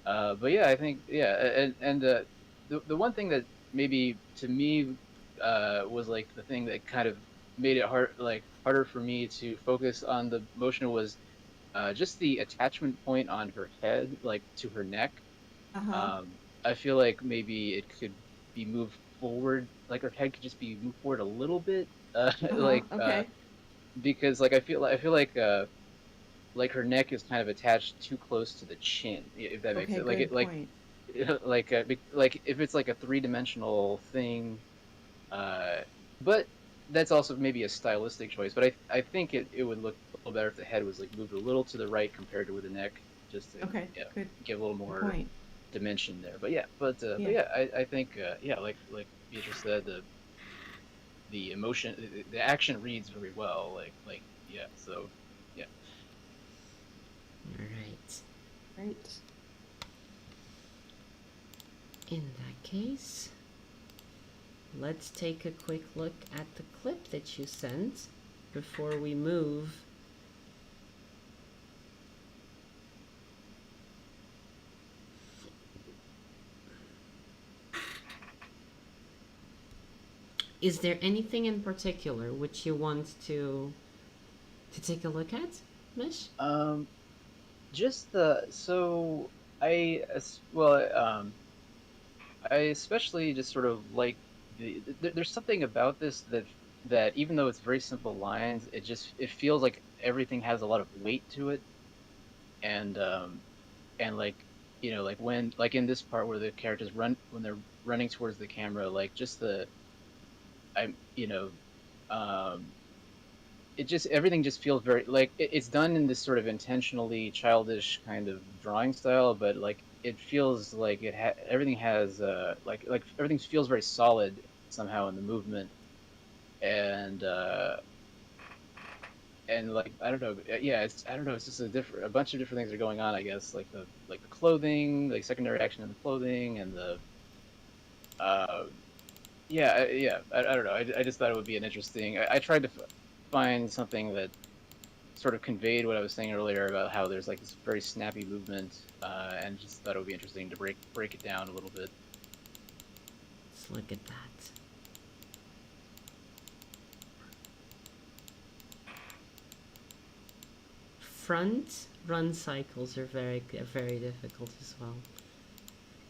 but yeah, I think yeah, and the one thing that maybe to me was like the thing that kind of made it harder for me to focus on the motion was just the attachment point on her head, like to her neck. Uh-huh. I feel like maybe it could be moved forward, like her head could just be moved forward a little bit, Uh-huh. Okay. because I feel like her neck is kind of attached too close to the chin, if that makes Okay, it like good it like point. like if it's like a three-dimensional thing, uh, but that's also maybe a stylistic choice. But I think it would look a little better if the head was like moved a little to the right compared to with the neck, just to Okay, good give a little good more point. dimension there. But Yeah. yeah, I think yeah, like Beatrice said, the emotion, the action reads very well. Yeah, so yeah. All right. Right. In that case, let's take a quick look at the clip that you sent before we move. Is there anything in particular which you want to take a look at, Mish? Um, just the so I as well I especially just sort of like there's something about this that even though it's very simple lines, it feels like everything has a lot of weight to it, and like like when like in this part where the characters run when they're running towards the camera, like just the I'm um it just everything just feels very like it's done in this sort of intentionally childish kind of drawing style, but like it feels like everything has like everything feels very solid somehow in the movement, and like I don't know, yeah, it's I don't know, it's just a bunch of different things are going on, I guess, like the clothing, like secondary action in the clothing, and the uh I don't know, I just thought it would be an interesting. I tried to find something that sort of conveyed what I was saying earlier about how there's like this very snappy movement, and just thought it would be interesting to break it down a little bit. Let's look at that. Front run cycles are very difficult as well.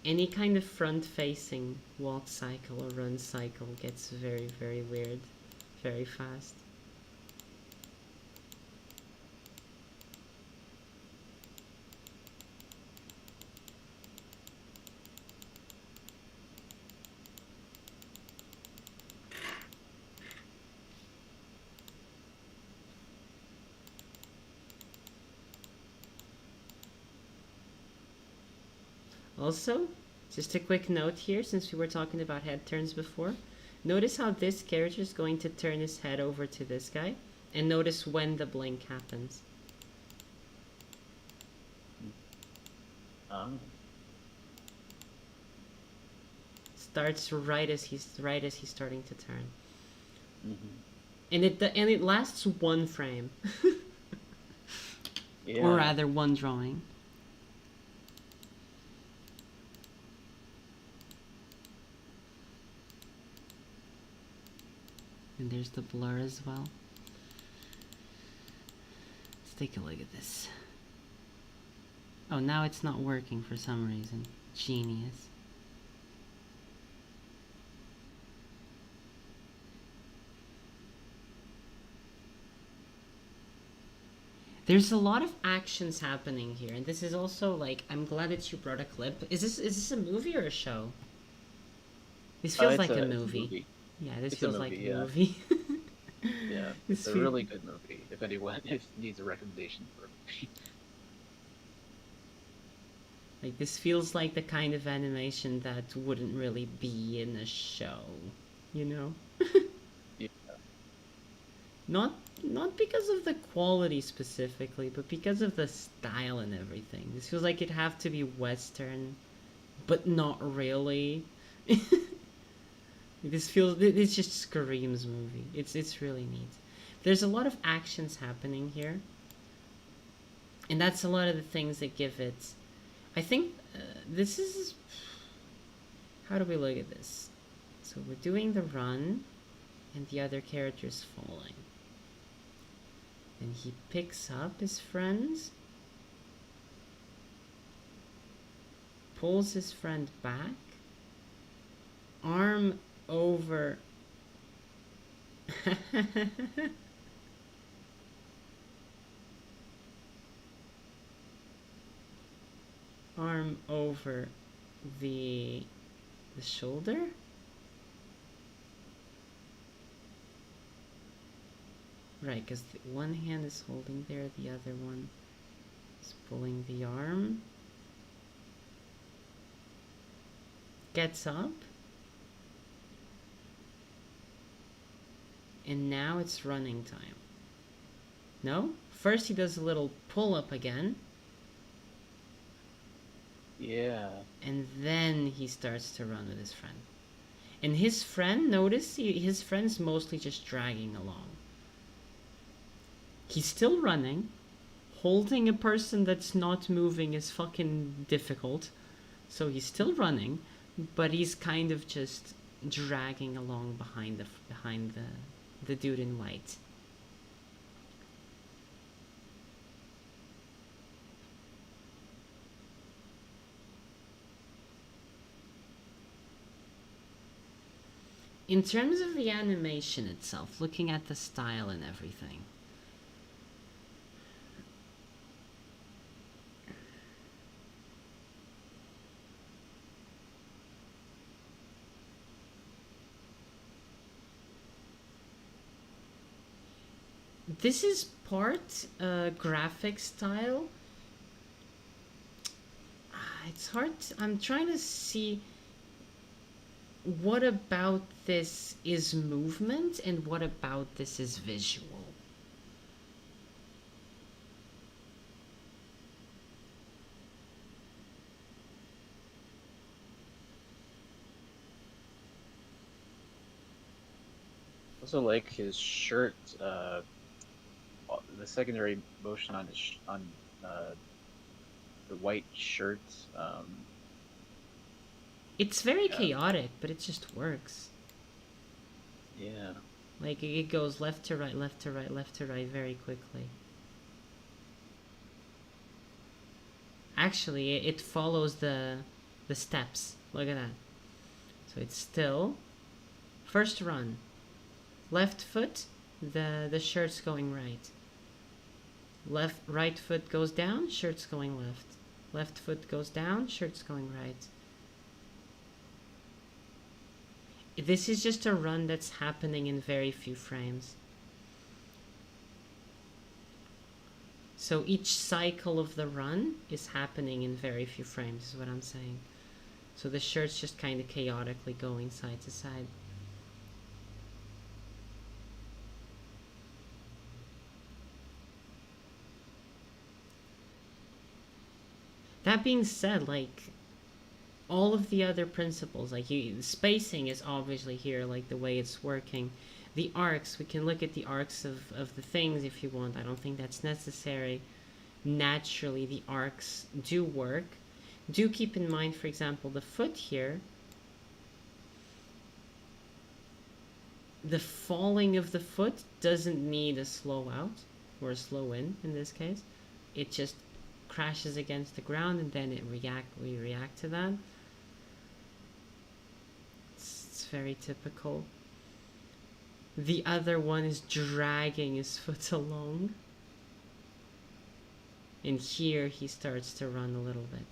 Any kind of front facing walk cycle or run cycle gets very weird very fast. Also, just a quick note here, since we were talking about head turns before. Notice how this character is going to turn his head over to this guy, and notice when the blink happens. Um, Starts right as he's starting to turn, mhm. and it lasts one frame, Yeah. or rather one drawing. And there's the blur as well. Let's take a look at this. Oh, now it's not working for some reason. Genius. There's a lot of actions happening here, and this is also like, I'm glad that you brought a clip. Is this a movie or a show? This feels It's like a it's movie. Yeah, this It's a feels like movie, a yeah. movie. Yeah, This it's a feel- really good movie. If anyone needs a recommendation for a movie. Like, this feels like the kind of animation that wouldn't really be in a show, you know? Yeah. Not because of the quality specifically, but because of the style and everything. This feels like it'd have to be Western, but not really. This just screams movie. It's really neat. There's a lot of actions happening here, and that's a lot of the things that give it. I think this is. How do we look at this? So we're doing the run, and the other character's falling. And he picks up his friends, pulls his friend back, arm over. Arm over the shoulder. Right, because one hand is holding there, the other one is pulling the arm. Gets up. And now it's running time. No? First he does a little pull-up again. Yeah. And then he starts to run with his friend. And his friend, notice, his friend's mostly just dragging along. He's still running. Holding a person that's not moving is fucking difficult. So he's still running, but he's kind of just dragging along behind the dude in white. In terms of the animation itself, looking at the style and everything, this is part graphic style. It's hard. I'm trying to see what about this is movement and what about this is visual. Also, like his shirt, the secondary motion on the white shirt. It's very Yeah. chaotic, but it just works. Yeah. Like, it goes left to right, left to right, left to right very quickly. Actually, it follows the steps. Look at that. So it's still first run. Left foot, the shirt's going right. Right foot goes down, shirt's going left. Left foot goes down, shirt's going right. This is just a run that's happening in very few frames. So each cycle of the run is happening in very few frames, is what I'm saying. So the shirt's just kind of chaotically going side to side. That being said, like, all of the other principles, like spacing is obviously here, like the way it's working. The arcs, we can look at the arcs of the things if you want. I don't think that's necessary. Naturally, the arcs do work. Do keep in mind, for example, the foot here. The falling of the foot doesn't need a slow out, or a slow in this case. It just crashes against the ground, and then we react to that. It's very typical. The other one is dragging his foot along. And here he starts to run a little bit.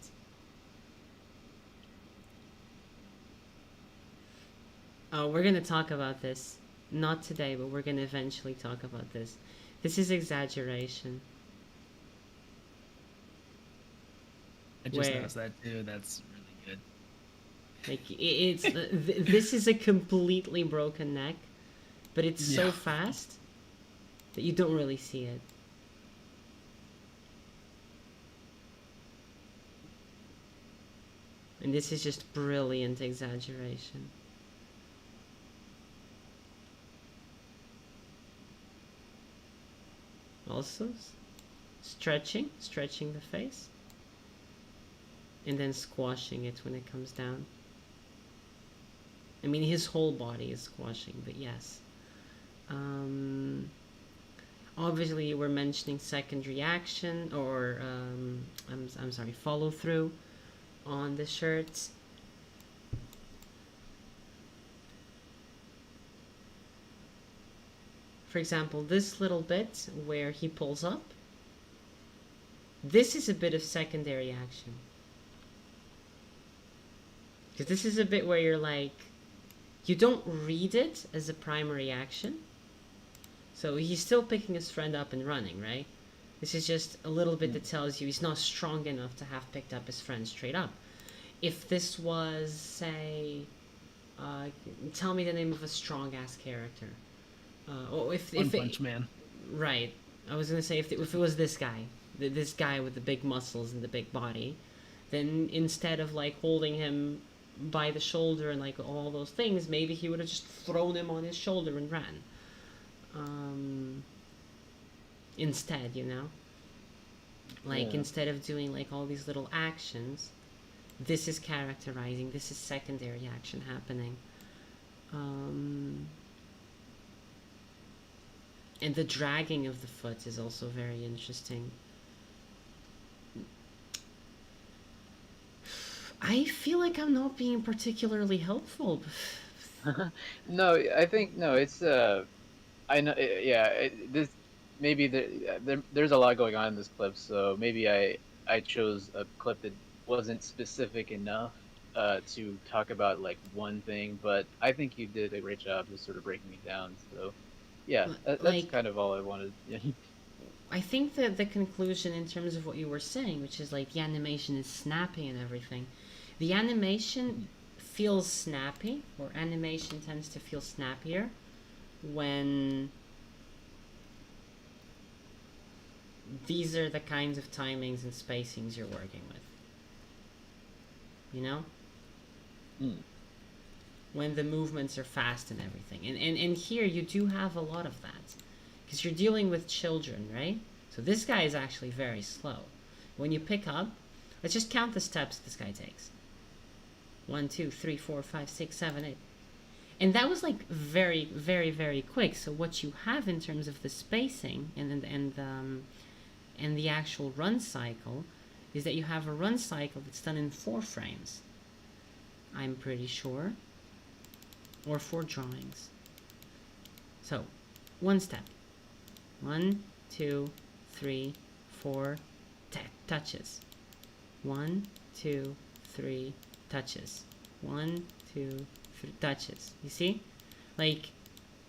Oh, we're gonna talk about this. Not today, but we're gonna eventually talk about this. This is exaggeration. I just Where? noticed that too. That's really good. Like it's this is a completely broken neck, but it's so Yeah. fast that you don't really see it. And this is just brilliant exaggeration. Also, stretching the face, and then squashing it when it comes down. I mean, his whole body is squashing, but yes. Obviously, we're mentioning second reaction, or I'm sorry, follow through on the shirts. For example, this little bit where he pulls up, this is a bit of secondary action. Because this is a bit where you're like, you don't read it as a primary action. So he's still picking his friend up and running, right? This is just a little bit that tells you he's not strong enough to have picked up his friend straight up. If this was, say, tell me the name of a strong-ass character. Or if One Punch Man. Right. I was gonna say if it was this guy with the big muscles and the big body, then instead of like holding him by the shoulder and like all those things, maybe he would have just thrown him on his shoulder and ran. Instead, you know, like instead of doing like all these little actions, this is characterizing. This is secondary action happening. And the dragging of the foot is also very interesting. I feel like I'm not being particularly helpful. No, I think no. It's I know. This maybe there's a lot going on in this clip, so maybe I chose a clip that wasn't specific enough to talk about like one thing, but I think you did a great job just sort of breaking it down. So yeah, that's Like- kind of all I wanted. I think that the conclusion in terms of what you were saying, which is like the animation is snappy and everything, the animation feels snappy, or animation tends to feel snappier when these are the kinds of timings and spacings you're working with. You know? When the movements are fast and everything. And here you do have a lot of that. Because you're dealing with children, right? So this guy is actually very slow. When you pick up, let's just count the steps this guy takes. 1, 2, 3, 4, 5, 6, 7, 8. And that was like very, very, very quick. So what you have in terms of the spacing and the actual run cycle is that you have a run cycle that's done in 4 frames. I'm pretty sure. Or 4 drawings. So, one step. 1, 2, 3, 4 touches. 1, 2, 3 touches. 1, 2, 3 touches. You see? Like,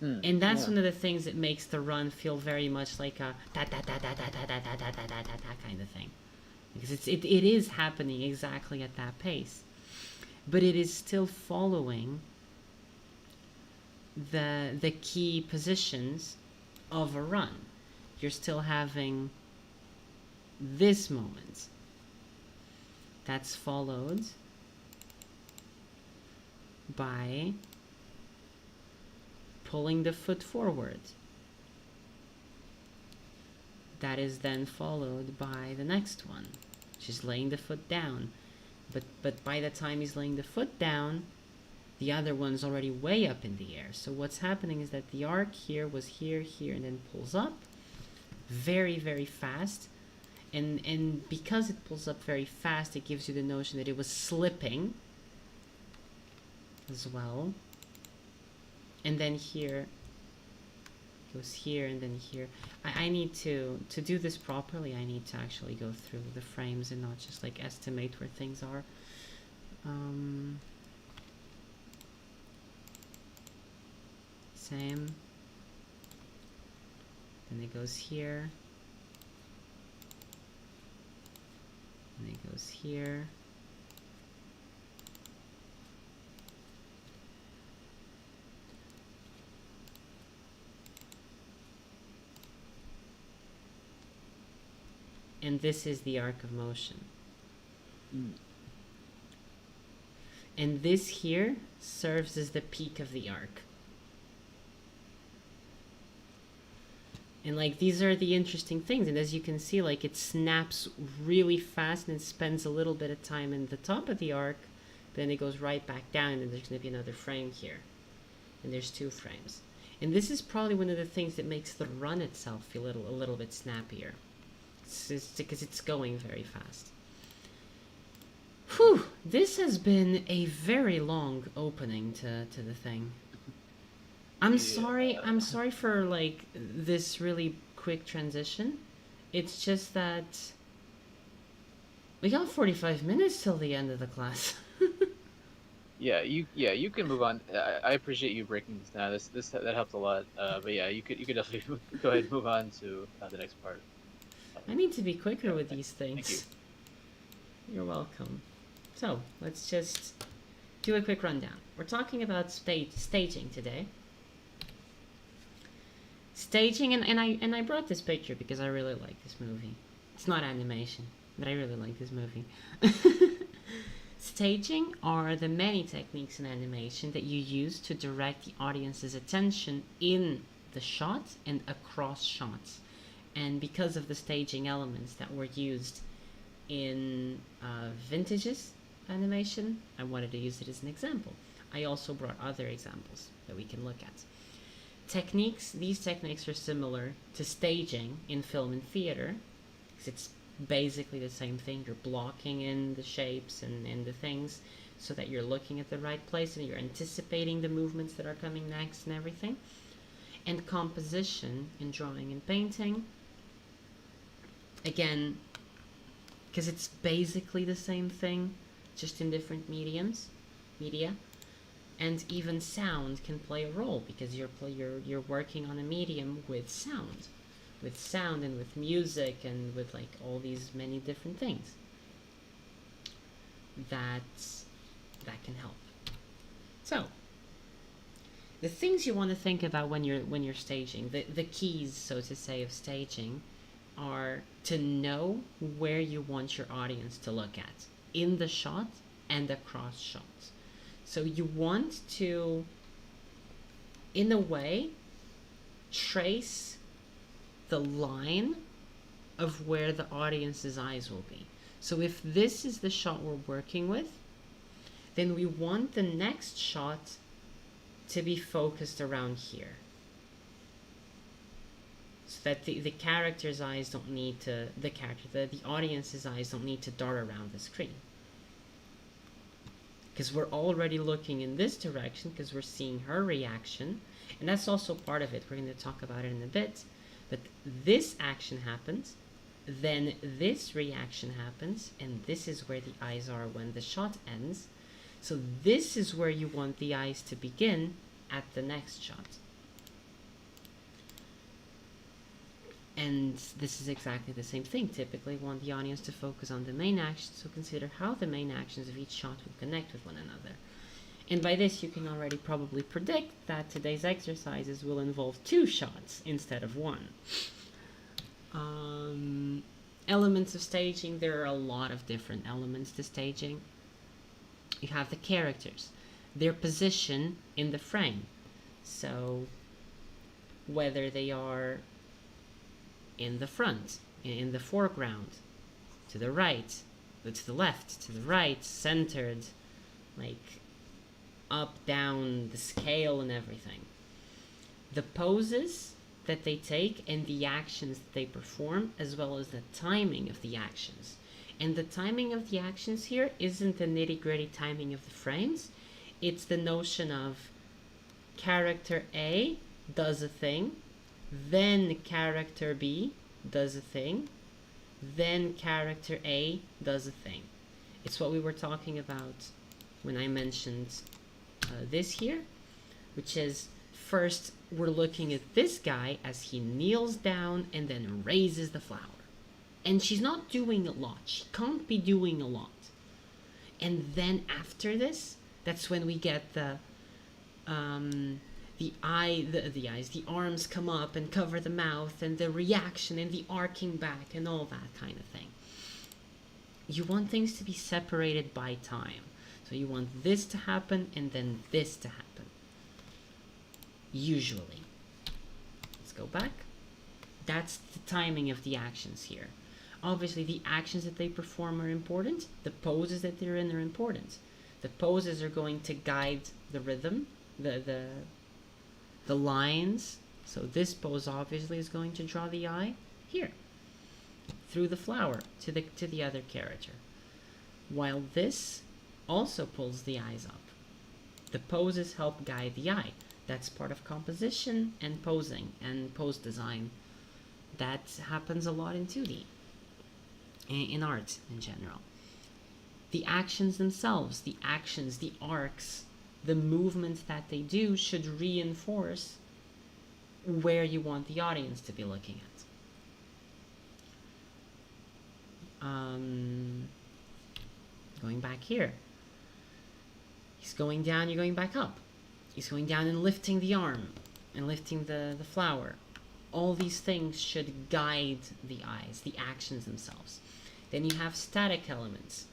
and that's one of the things that makes the run feel very much like a ta ta ta ta ta ta ta ta ta ta ta ta kind of thing. Because it is happening exactly at that pace. But it is still following the key positions of a run. You're still having this moment that's followed by pulling the foot forward. That is then followed by the next one, which is laying the foot down. But by the time he's laying the foot down, the other one's already way up in the air. So what's happening is that the arc here was here, here, and then pulls up very, very fast. And because it pulls up very fast, it gives you the notion that it was slipping as well. And then here goes here, and then here. I need to do this properly. I need to actually go through the frames and not just like estimate where things are. Same. Then it goes here. And it goes here. And this is the arc of motion. And this here serves as the peak of the arc. And like these are the interesting things, and as you can see, like it snaps really fast and it spends a little bit of time in the top of the arc, then it goes right back down, and there's going to be another frame here, and there's 2 frames. And this is probably one of the things that makes the run itself feel a little bit snappier. It's because it's going very fast. Whew, this has been a very long opening to the thing. I'm sorry for like this really quick transition. It's just that we got 45 minutes till the end of the class. You can move on. I appreciate you breaking this down. That helped a lot. But yeah, you could definitely go ahead and move on to the next part. I need to be quicker with these things. Thank you. You're welcome. So let's just do a quick rundown. We're talking about staging today. Staging, and I brought this picture because I really like this movie. It's not animation, but I really like this movie. Staging are the many techniques in animation that you use to direct the audience's attention in the shot and across shots. And because of the staging elements that were used in Vintage's animation, I wanted to use it as an example. I also brought other examples that we can look at. These techniques are similar to staging in film and theater, because it's basically the same thing. You're blocking in the shapes and the things so that you're looking at the right place and you're anticipating the movements that are coming next and everything. And composition in drawing and painting, again, because it's basically the same thing, just in different media. And even sound can play a role, because you're working on a medium with sound and with music and with like all these many different things that can help. So the things you want to think about when you're staging, the keys, so to say, of staging are to know where you want your audience to look at in the shot and across shots. So you want to, in a way, trace the line of where the audience's eyes will be. So if this is the shot we're working with, then we want the next shot to be focused around here. So that the character's eyes don't need to, the audience's eyes don't need to dart around the screen. Because we're already looking in this direction, because we're seeing her reaction, and that's also part of it. We're going to talk about it in a bit. But this action happens, then this reaction happens, and this is where the eyes are when the shot ends. So this is where you want the eyes to begin at the next shot. And this is exactly the same thing. Typically, we want the audience to focus on the main action, so consider how the main actions of each shot will connect with one another. And by this, you can already probably predict that today's exercises will involve 2 shots instead of 1. Elements of staging, there are a lot of different elements to staging. You have the characters, their position in the frame. So whether they are in the front, in the foreground, to the right, to the left, to the right, centered, like up, down, the scale and everything. The poses that they take and the actions that they perform, as well as the timing of the actions. And the timing of the actions here isn't the nitty-gritty timing of the frames. It's the notion of character A does a thing, then character B does a thing, then character A does a thing. It's what we were talking about when I mentioned this here, which is first we're looking at this guy as he kneels down and then raises the flower. And she's not doing a lot. She can't be doing a lot. And then after this, that's when we get the eyes, the arms come up and cover the mouth, and the reaction and the arcing back and all that kind of thing. You want things to be separated by time. So you want this to happen and then this to happen. Usually. Let's go back. That's the timing of the actions here. Obviously, the actions that they perform are important. The poses that they're in are important. The poses are going to guide the rhythm, the lines. So this pose obviously is going to draw the eye here, through the flower to the other character. While this also pulls the eyes up. The poses help guide the eye. That's part of composition and posing and pose design. That happens a lot in 2D, in art in general. The actions themselves, the actions, the arcs, the movements that they do should reinforce where you want the audience to be looking at. Going back here. He's going down, you're going back up. He's going down and lifting the arm and lifting the flower. All these things should guide the eyes, the actions themselves. Then you have static elements.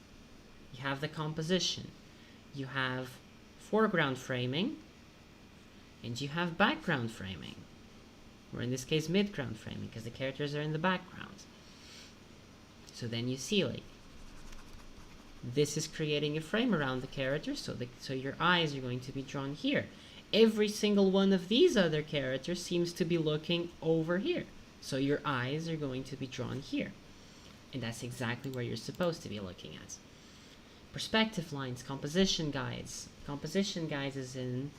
You have the composition. You have foreground framing. And you have background framing. Or in this case, midground framing, because the characters are in the background. So then you see, like, this is creating a frame around the character, so your eyes are going to be drawn here. Every single one of these other characters seems to be looking over here. So your eyes are going to be drawn here. And that's exactly where you're supposed to be looking at. Perspective lines, composition guides. Composition guides is in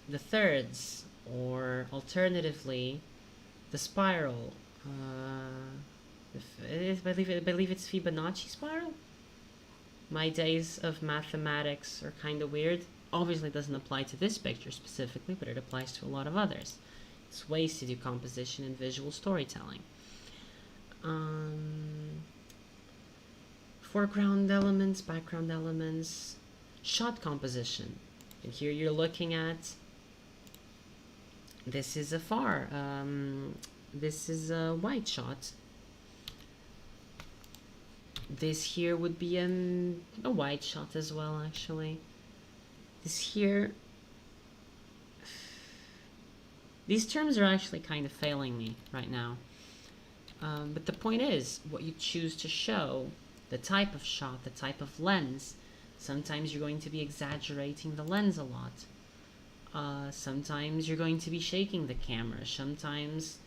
the thirds, or alternatively, the spiral. I believe it's Fibonacci spiral. My days of mathematics are kind of weird. Obviously, it doesn't apply to this picture specifically, but it applies to a lot of others. It's ways to do composition and visual storytelling. Foreground elements, background elements, shot composition. And here you're looking at, this is a far, this is a wide shot. This here would be a wide shot as well, actually. This here, these terms are actually kind of failing me right now. But the point is, what you choose to show, the type of shot, the type of lens. Sometimes you're going to be exaggerating the lens a lot. Sometimes you're going to be shaking the camera. Sometimes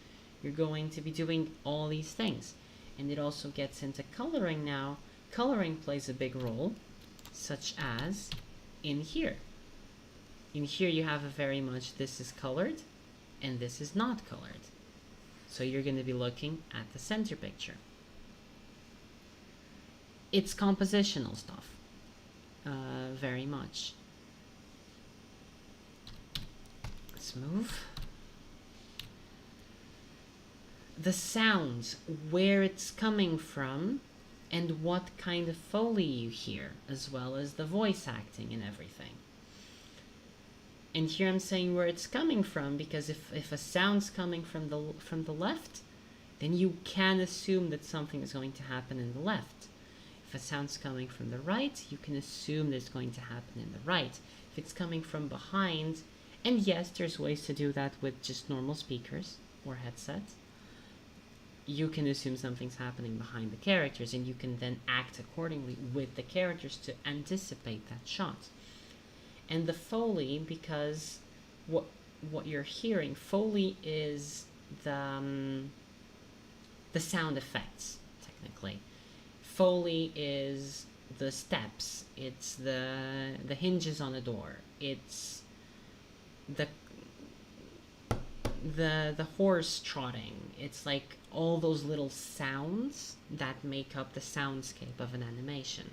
you're going to be doing all these things. And it also gets into coloring now. Coloring plays a big role, such as in here. In here you have a very much, this is colored and this is not colored. So you're going to be looking at the center picture. It's compositional stuff, very much. Let's move. The sounds, where it's coming from, and what kind of Foley you hear, as well as the voice acting and everything. And here I'm saying where it's coming from, because if a sound's coming from the left, then you can assume that something is going to happen in the left. If a sound's coming from the right, you can assume that it's going to happen in the right. If it's coming from behind, and yes, there's ways to do that with just normal speakers or headsets, you can assume something's happening behind the characters, and you can then act accordingly with the characters to anticipate that shot. And the Foley, because what you're hearing. Foley is the sound effects, technically. Foley is the steps. It's the hinges on a door. It's the horse trotting. It's like all those little sounds that make up the soundscape of an animation.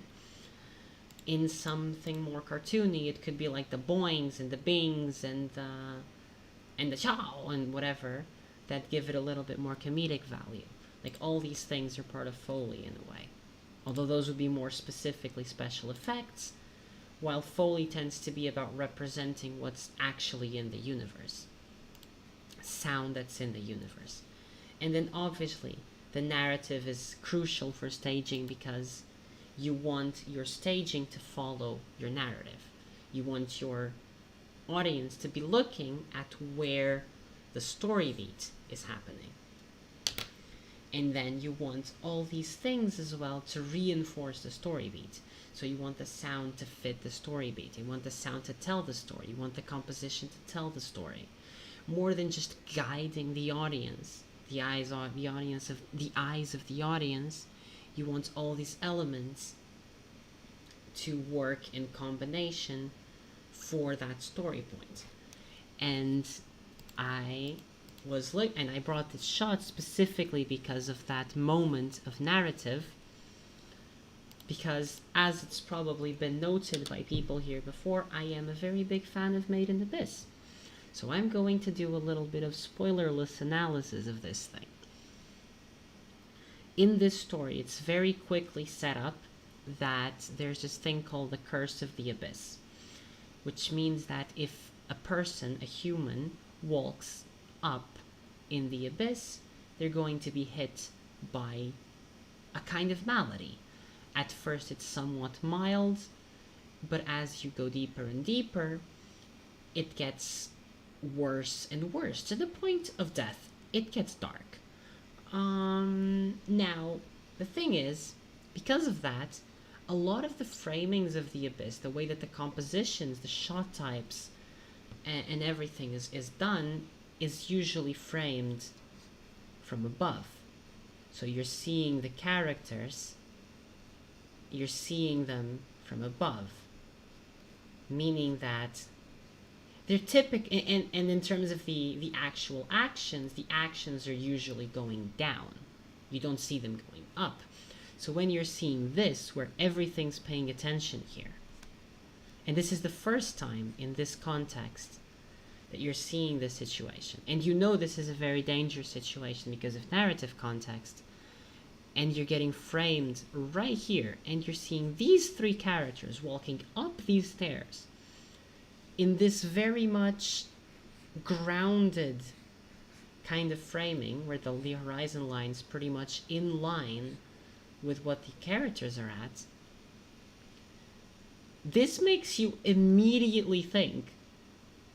In something more cartoony, it could be like the boings and the bings and the chow and whatever that give it a little bit more comedic value. Like all these things are part of Foley in a way. Although those would be more specifically special effects, while Foley tends to be about representing what's actually in the universe. Sound that's in the universe. And then obviously the narrative is crucial for staging because you want your staging to follow your narrative. You want your audience to be looking at where the story beat is happening. And then you want all these things as well to reinforce the story beat. So you want the sound to fit the story beat. You want the sound to tell the story. You want the composition to tell the story. More than just guiding the audience, the eyes of the audience, you want all these elements to work in combination for that story point. And I brought this shot specifically because of that moment of narrative, because as it's probably been noted by people here before, I am a very big fan of Made in Abyss. So I'm going to do a little bit of spoilerless analysis of this thing. In this story, it's very quickly set up that there's this thing called the Curse of the Abyss, which means that if a person, a human, walks up in the abyss, they're going to be hit by a kind of malady. At first it's somewhat mild, but as you go deeper and deeper, it gets worse and worse, to the point of death. It gets dark. Now, the thing is, because of that, a lot of the framings of the abyss, the way that the compositions, the shot types, and everything is done, is usually framed from above. So you're seeing the characters, you're seeing them from above, meaning that they're typical, and in terms of the actual actions, the actions are usually going down. You don't see them going up. So when you're seeing this, where everything's paying attention here, and this is the first time in this context that you're seeing this situation, and you know this is a very dangerous situation because of narrative context, and you're getting framed right here, and you're seeing these three characters walking up these stairs in this very much grounded kind of framing where the horizon line's pretty much in line with what the characters are at. This makes you immediately think,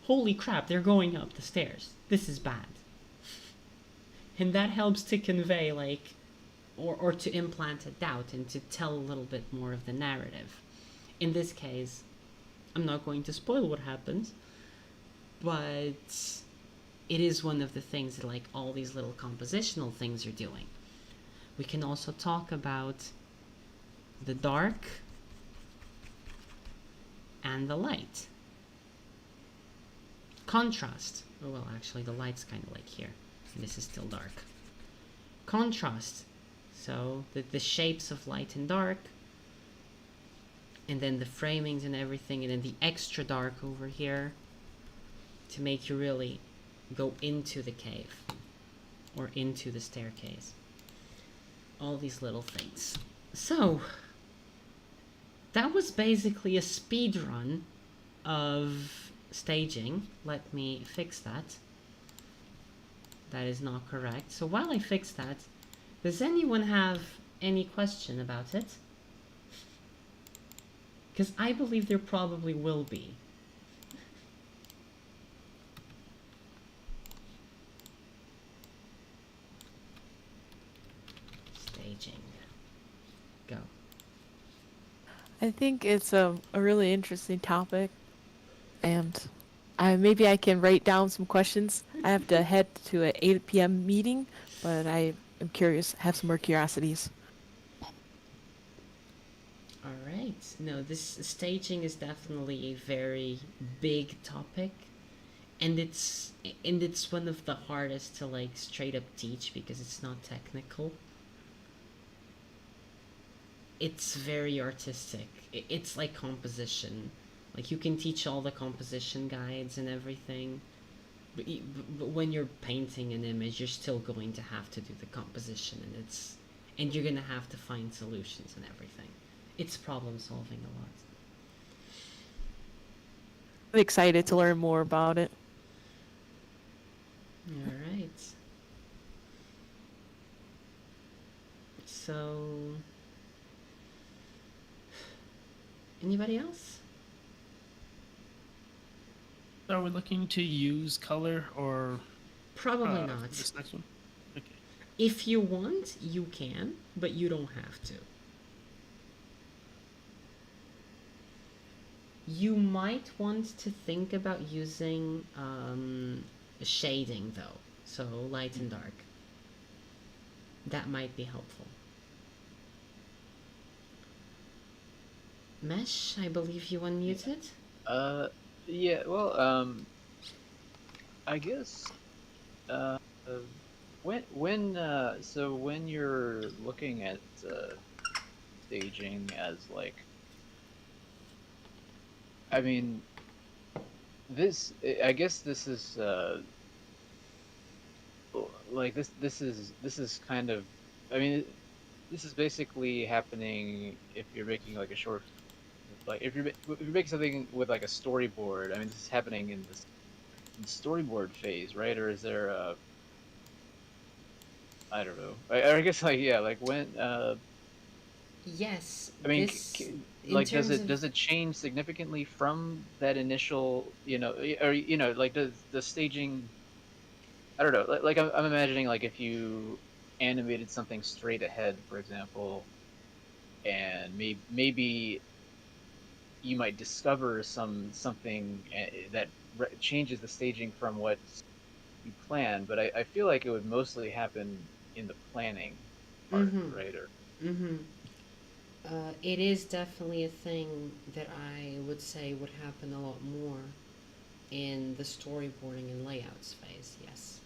holy crap, they're going up the stairs. This is bad. And that helps to convey, like, or to implant a doubt and to tell a little bit more of the narrative. In this case, I'm not going to spoil what happens, but it is one of the things that, like, all these little compositional things are doing. We can also talk about the dark and the light. Contrast. Oh, well, actually, the light's kind of like here. This is still dark. Contrast. So, the shapes of light and dark, and then the framings and everything, and then the extra dark over here to make you really go into the cave or into the staircase. All these little things. So, that was basically a speed run of staging. Let me fix that. That is not correct. So while I fix that, does anyone have any question about it? Because I believe there probably will be. Staging. Go. I think it's a really interesting topic, and Maybe I can write down some questions. I have to head to an 8 p.m. meeting, but I am curious, have some more curiosities. All right. No, this staging is definitely a very big topic, and it's one of the hardest to like straight up teach because it's not technical. It's very artistic. It's like composition. Like you can teach all the composition guides and everything, but when you're painting an image, you're still going to have to do the composition, and you're gonna have to find solutions and everything. It's problem solving a lot. I'm excited to learn more about it. All right. So, anybody else? Are we looking to use color or Probably for not. this next one? Okay. If you want, you can, but you don't have to. You might want to think about using shading though, so light and dark. That might be helpful. Mesh, I believe you unmuted. Yeah. Well, I guess uh, when you're looking at staging as like, I mean, I guess this is like this is kind of, I mean, this is basically happening if you're making like a short, like if you're making something with like a storyboard. I mean, this is happening in this in storyboard phase, right? Or is there a, I don't know. I guess like, yeah, like when Yes, I mean, this in like does terms it of does it change significantly from that initial, or like does the staging, I don't know, like I'm imagining like if you animated something straight ahead, for example, and maybe you might discover something that changes the staging from what you plan, but I feel like it would mostly happen in the planning part, mm-hmm. right? Or Mm-hmm. It is definitely a thing that I would say would happen a lot more in the storyboarding and layouts phase, yes.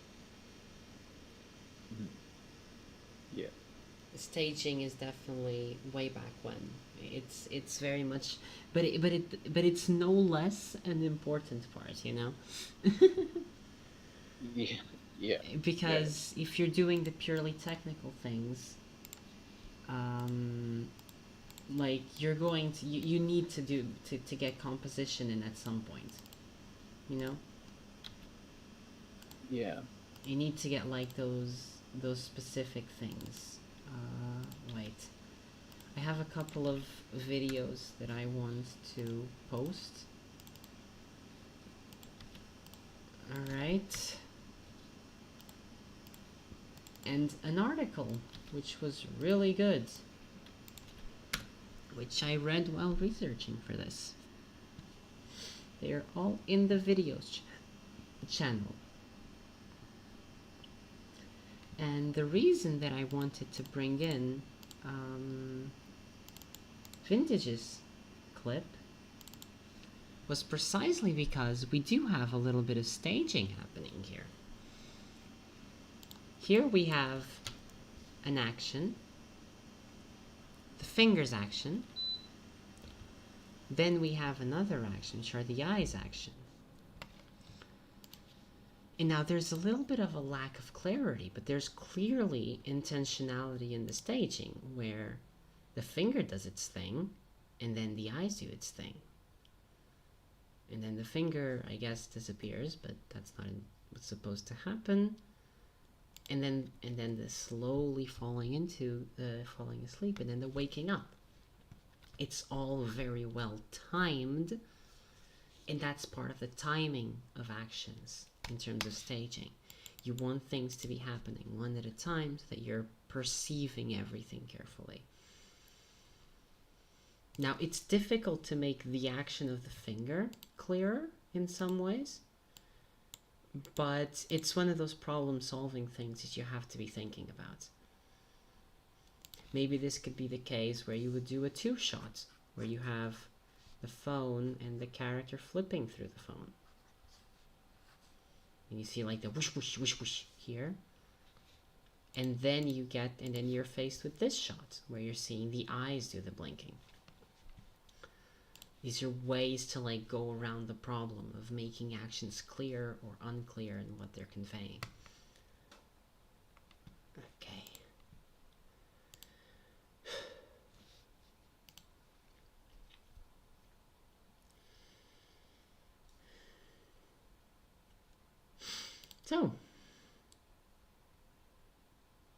Mhm. Yeah. Staging is definitely way back when. It's very much, but it's no less an important part, you know. Yeah. Yeah. Yeah. Because if you're doing the purely technical things, um, like you're going to you need to do to get composition in at some point, you know. Yeah. You need to get like those specific things. Wait, I have a couple of videos that I want to post. All right, and an article which was really good, which I read while researching for this. They are all in the videos channel. And the reason that I wanted to bring in Vintage's clip was precisely because we do have a little bit of staging happening here. Here we have an action, the fingers action, then we have another action, which are the eyes action. And now there's a little bit of a lack of clarity, but there's clearly intentionality in the staging where the finger does its thing and then the eyes do its thing. And then the finger, I guess, disappears, but that's not what's supposed to happen. And then the slowly falling into falling asleep and then the waking up. It's all very well timed, and that's part of the timing of actions in terms of staging. You want things to be happening one at a time so that you're perceiving everything carefully. Now, it's difficult to make the action of the finger clearer in some ways, but it's one of those problem-solving things that you have to be thinking about. Maybe this could be the case where you would do a two-shot, where you have the phone and the character flipping through the phone. And you see like the whoosh, whoosh, whoosh, whoosh here. And then you're faced with this shot, where you're seeing the eyes do the blinking. These are ways to like go around the problem of making actions clear or unclear in what they're conveying. Okay. So,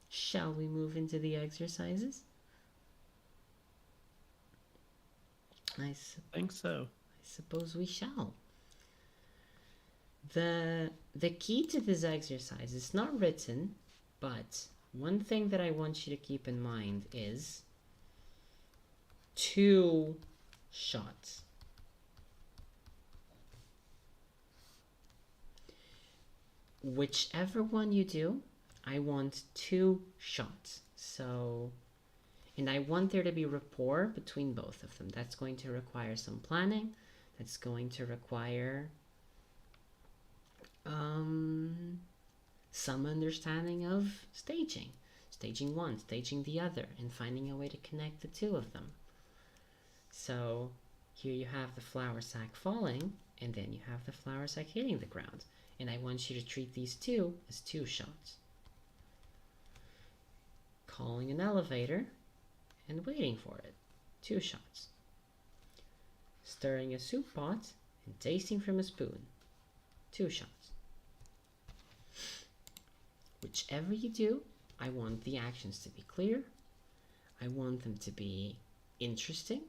shall we move into the exercises? I think so. suppose we shall. The key to this exercise is not written, but one thing that I want you to keep in mind is 2 shots. Whichever one you do, I want 2 shots. So, and I want there to be rapport between both of them. That's going to require some planning. That's going to require some understanding of staging. Staging one, staging the other, and finding a way to connect the 2 of them. So here you have the flour sack falling, and then you have the flour sack hitting the ground. And I want you to treat these 2 as 2 shots. Calling an elevator and waiting for it, 2 shots. Stirring a soup pot and tasting from a spoon, 2 shots. Whichever you do, I want the actions to be clear. I want them to be interesting.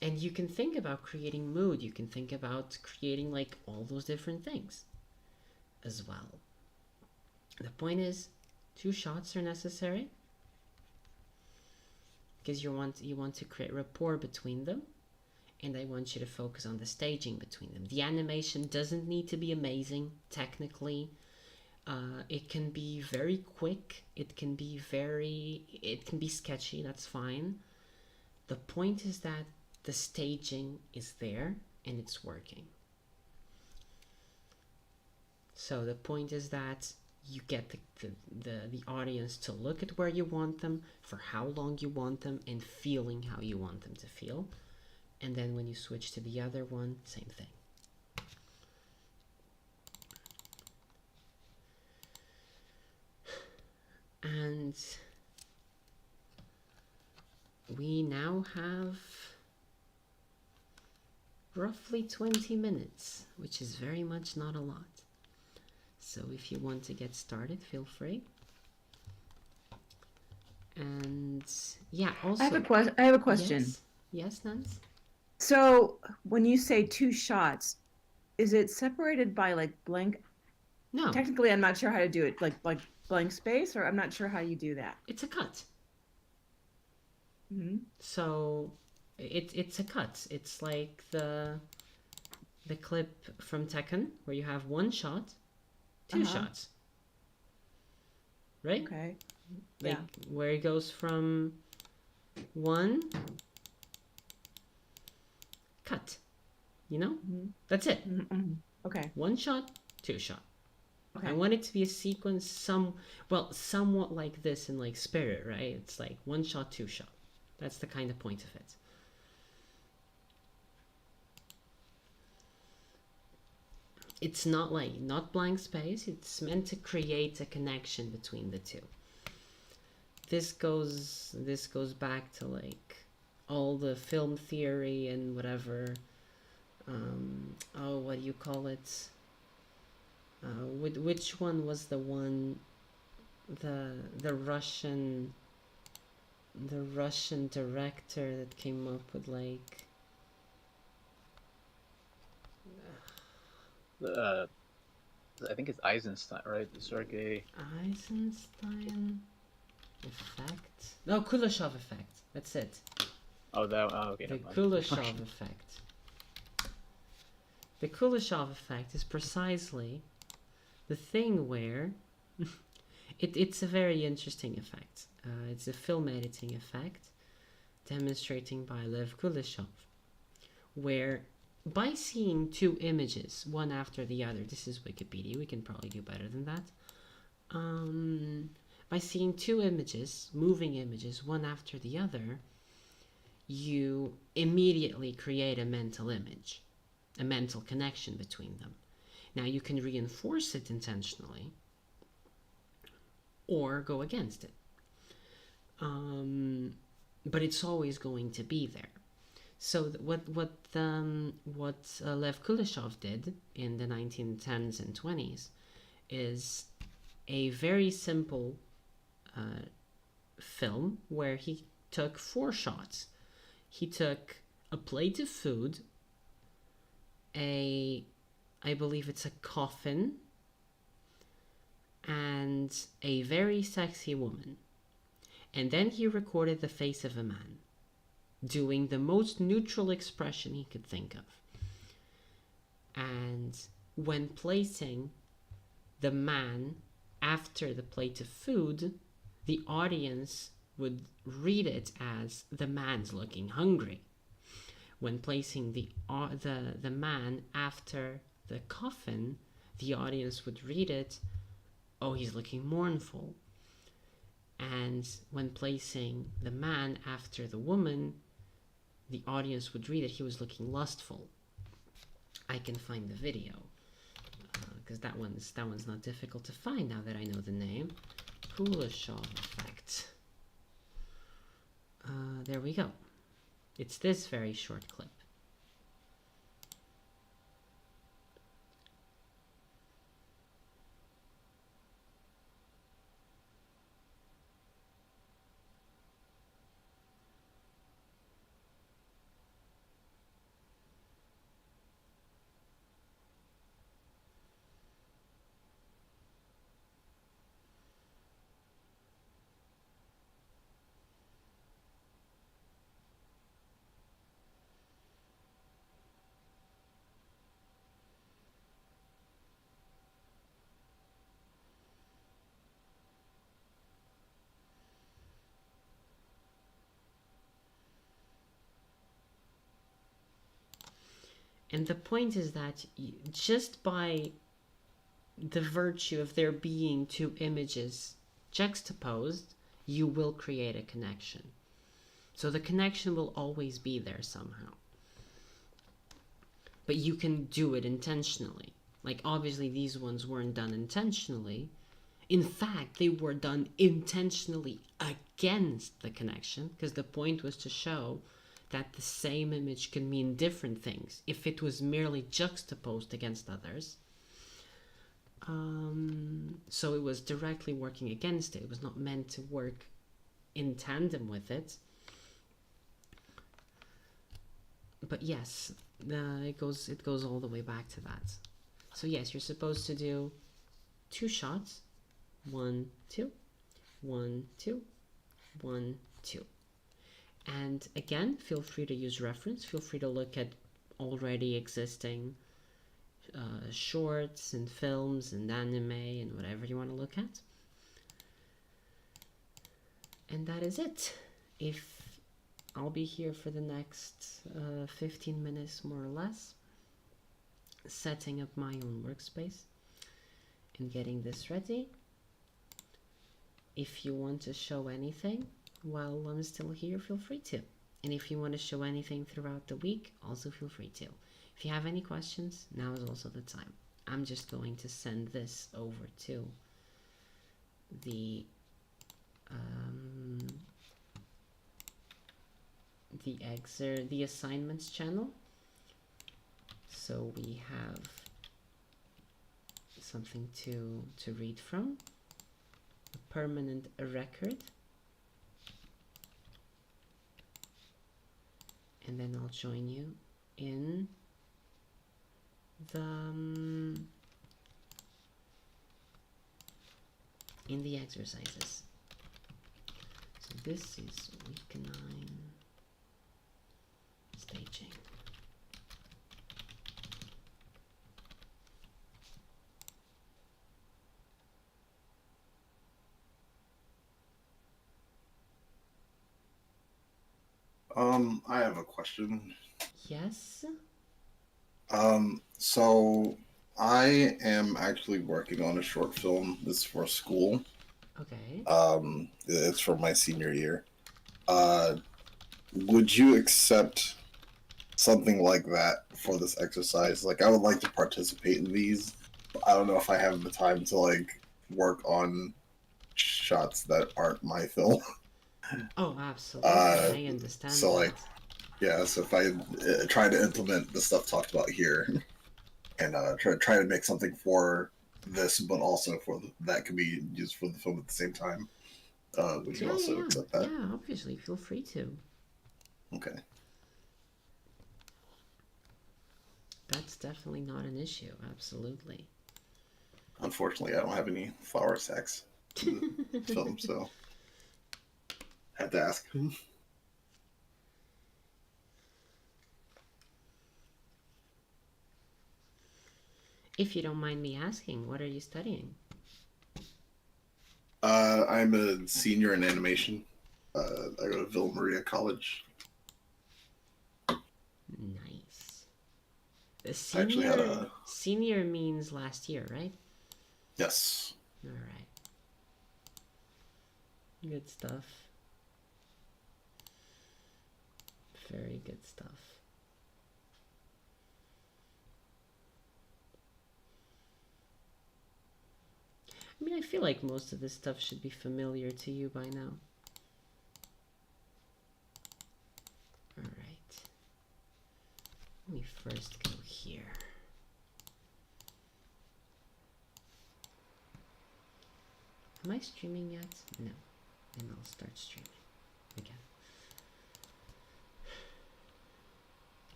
And you can think about creating mood. You can think about creating like all those different things as well. The point is, 2 shots are necessary because you want to create rapport between them, and I want you to focus on the staging between them. The animation doesn't need to be amazing technically. It can be very quick. It can be sketchy. That's fine. The point is that the staging is there and it's working. So the point is that you get the audience to look at where you want them, for how long you want them, and feeling how you want them to feel. And then when you switch to the other one, same thing. And we now have roughly 20 minutes, which is very much not a lot. So if you want to get started, feel free. And yeah, also I have a question. Yes, Nance? So when you say 2 shots, is it separated by like blank? No. Technically, I'm not sure how to do it. Like blank space, or I'm not sure how you do that. It's a cut. Mm-hmm. So it's a cut. It's like the clip from Tekken where you have 1 shot, 2 shots. Right? Okay. Like Yeah. where it goes from 1 cut. You know? Mm-hmm. That's it. Mm-hmm. Okay. 1 shot, 2 shot. Okay. I want it to be a sequence somewhat like this in like Spirit, right? It's like 1 shot, 2 shot. That's the kind of point of it. It's not blank space. It's meant to create a connection between the 2. This goes back to like all the film theory and whatever. What do you call it? Which one was the one? The Russian director that came up with like. I think it's Eisenstein, right? Sergei. Eisenstein effect. No, Kuleshov effect. That's it. Oh, that. Oh, okay. The never mind. Kuleshov effect. the Kuleshov effect is precisely the thing where it's a very interesting effect. It's a film editing effect demonstrating by Lev Kuleshov, where by seeing two images, one after the other, this is Wikipedia, we can probably do better than that. By seeing two images, moving images, one after the other, you immediately create a mental image, a mental connection between them. Now you can reinforce it intentionally or go against it. But it's always going to be there. So what Lev Kuleshov did in the 1910s and 20s is a very simple film where he took 4 shots. He took a plate of food, I believe it's a coffin, and a very sexy woman. And then he recorded the face of a man, doing the most neutral expression he could think of. And when placing the man after the plate of food, the audience would read it as the man's looking hungry. When placing the man after the coffin, the audience would read it, oh, he's looking mournful. And when placing the man after the woman, the audience would read it, he was looking lustful. I can find the video, because that one's not difficult to find now that I know the name. Kuleshov effect. There we go. It's this very short clip. And the point is that just by the virtue of there being two images juxtaposed, you will create a connection. So the connection will always be there somehow. But you can do it intentionally. Like, obviously these ones weren't done intentionally. In fact, they were done intentionally against the connection, because the point was to show that the same image can mean different things if it was merely juxtaposed against others. So it was directly working against it. It was not meant to work in tandem with it. But yes, it goes all the way back to that. So yes, you're supposed to do 2 shots. 1, 2, 1, 2, 1, 2. And again, feel free to use reference. Feel free to look at already existing shorts and films and anime and whatever you want to look at. And that is it. I'll be here for the next 15 minutes more or less, setting up my own workspace and getting this ready. If you want to show anything while I'm still here, feel free to. And if you want to show anything throughout the week, also feel free to. If you have any questions, now is also the time. I'm just going to send this over to the assignments channel, so we have something to read from, a permanent record, and then I'll join you in the exercises. So this is week 9 staging. I have a question. Yes? So I am actually working on a short film. This is for school. Okay. It's for my senior year. Uh, would you accept something like that for this exercise? Like, I would like to participate in these. I don't know if I have the time to like work on shots that aren't my film. Oh, absolutely. Uh, I understand so like, that. yeah. So if I try to implement the stuff talked about here, and try to make something for this, but also for that could be used for the film at the same time. Would you Yeah, yeah, also yeah. accept that? Yeah, obviously. Feel free to. Okay. That's definitely not an issue. Absolutely. Unfortunately, I don't have any flour sacks in the film, so I have to ask. If you don't mind me asking, what are you studying? I'm a senior in animation. I go to Villa Maria College. Nice. A I actually had senior a senior means last year, right? yes. All right. Good stuff. Very good stuff. I mean, I feel like most of this stuff should be familiar to you by now. All right. Let me first go here. Am I streaming yet? No. Then I'll start streaming again.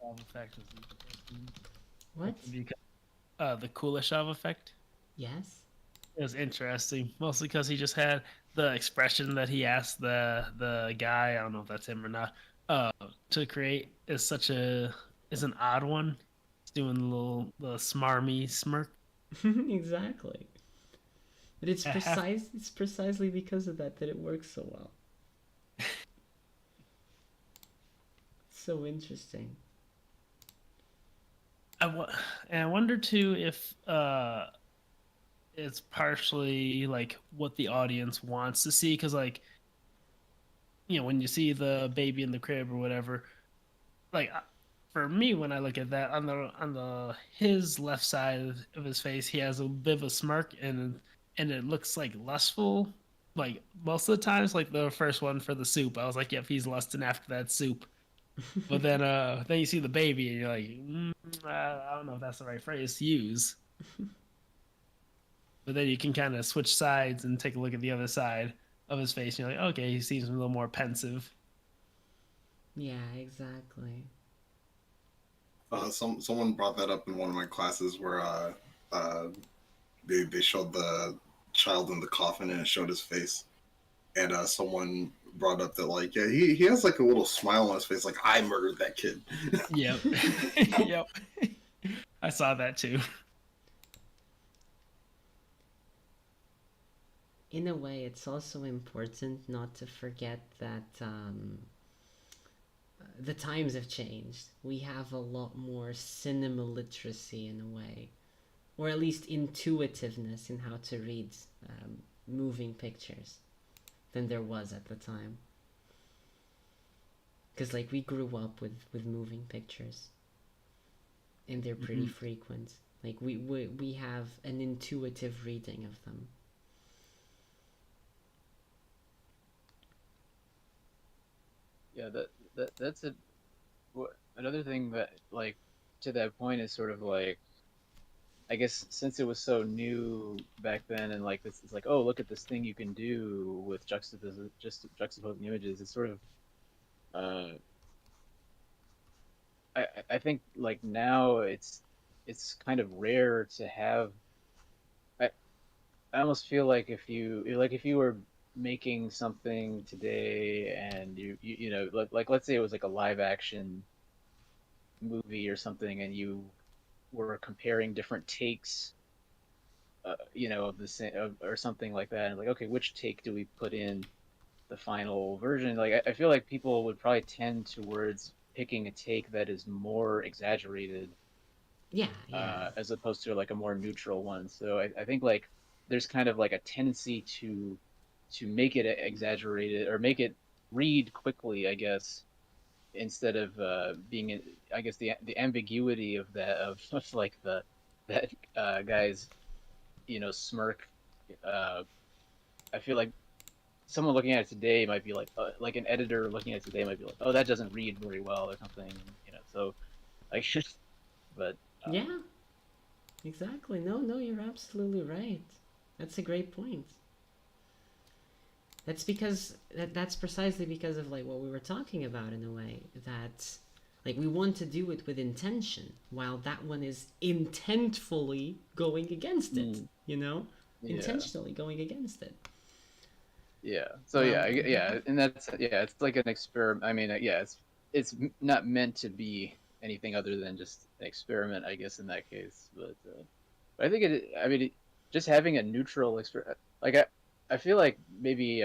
Cool effect is interesting. What? The Kuleshov effect Yes? is interesting, mostly because he just had the expression that he asked the guy. I don't know if that's him or not. To create is an odd one. He's doing the smarmy smirk. Exactly. But it's precisely because of that it works so well. So interesting. And I wonder too if it's partially like what the audience wants to see, because like when you see the baby in the crib or whatever, like for me when I look at that on the his left side of his face, he has a bit of a smirk, and it looks like lustful. Like most of the times, like the first one for the soup, I was like, yep, he's lusting after that soup. But then you see the baby, and you're like, I don't know if that's the right phrase to use. But then you can kind of switch sides and take a look at the other side of his face, and you're like, okay, he seems a little more pensive. Yeah, exactly. Someone brought that up in one of my classes where uh, they showed the child in the coffin and it showed his face, and someone brought up that like yeah he has like a little smile on his face like I murdered that kid. Yep. Yep. I saw that too. In a way, it's also important not to forget that the times have changed. We have a lot more cinema literacy in a way, or at least intuitiveness in how to read moving pictures than there was at the time. Because like we grew up with moving pictures, and they're pretty frequent. Like we have an intuitive reading of them. Yeah, that's another thing that like to that point is sort of like I guess since it was so new back then, and like this, it's like, oh, look at this thing you can do with just juxtaposing images. It's sort of, uh, I think like now it's kind of rare to have. I I almost feel like if you were making something today and you know like let's say it was like a live action movie or something, and you were comparing different takes, you know, of the same or something like that, and like, okay, which take do we put in the final version? Like, I feel like people would probably tend towards picking a take that is more exaggerated, Yeah, yeah. as opposed to like a more neutral one. So I think like there's kind of like a tendency to make it exaggerated or make it read quickly, I guess, instead of being, I guess, the ambiguity of that of like the that guy's, you know, smirk. Uh, I feel like someone looking at it today might be like an editor looking at it today might be like, oh, that doesn't read very well or something, you know. So like, but Yeah, exactly. No, no, you're absolutely right. That's a great point. That's precisely because of like what we were talking about in a way that like we want to do it with intention while that one is intentfully going against it, mm, you know? yeah, Intentionally going against it. yeah. So Well, yeah, yeah, and that's yeah, it's like an experiment. I mean, yeah, not meant to be anything other than just an experiment, I guess, in that case. But I think I mean, just having a neutral experiment, like I feel like maybe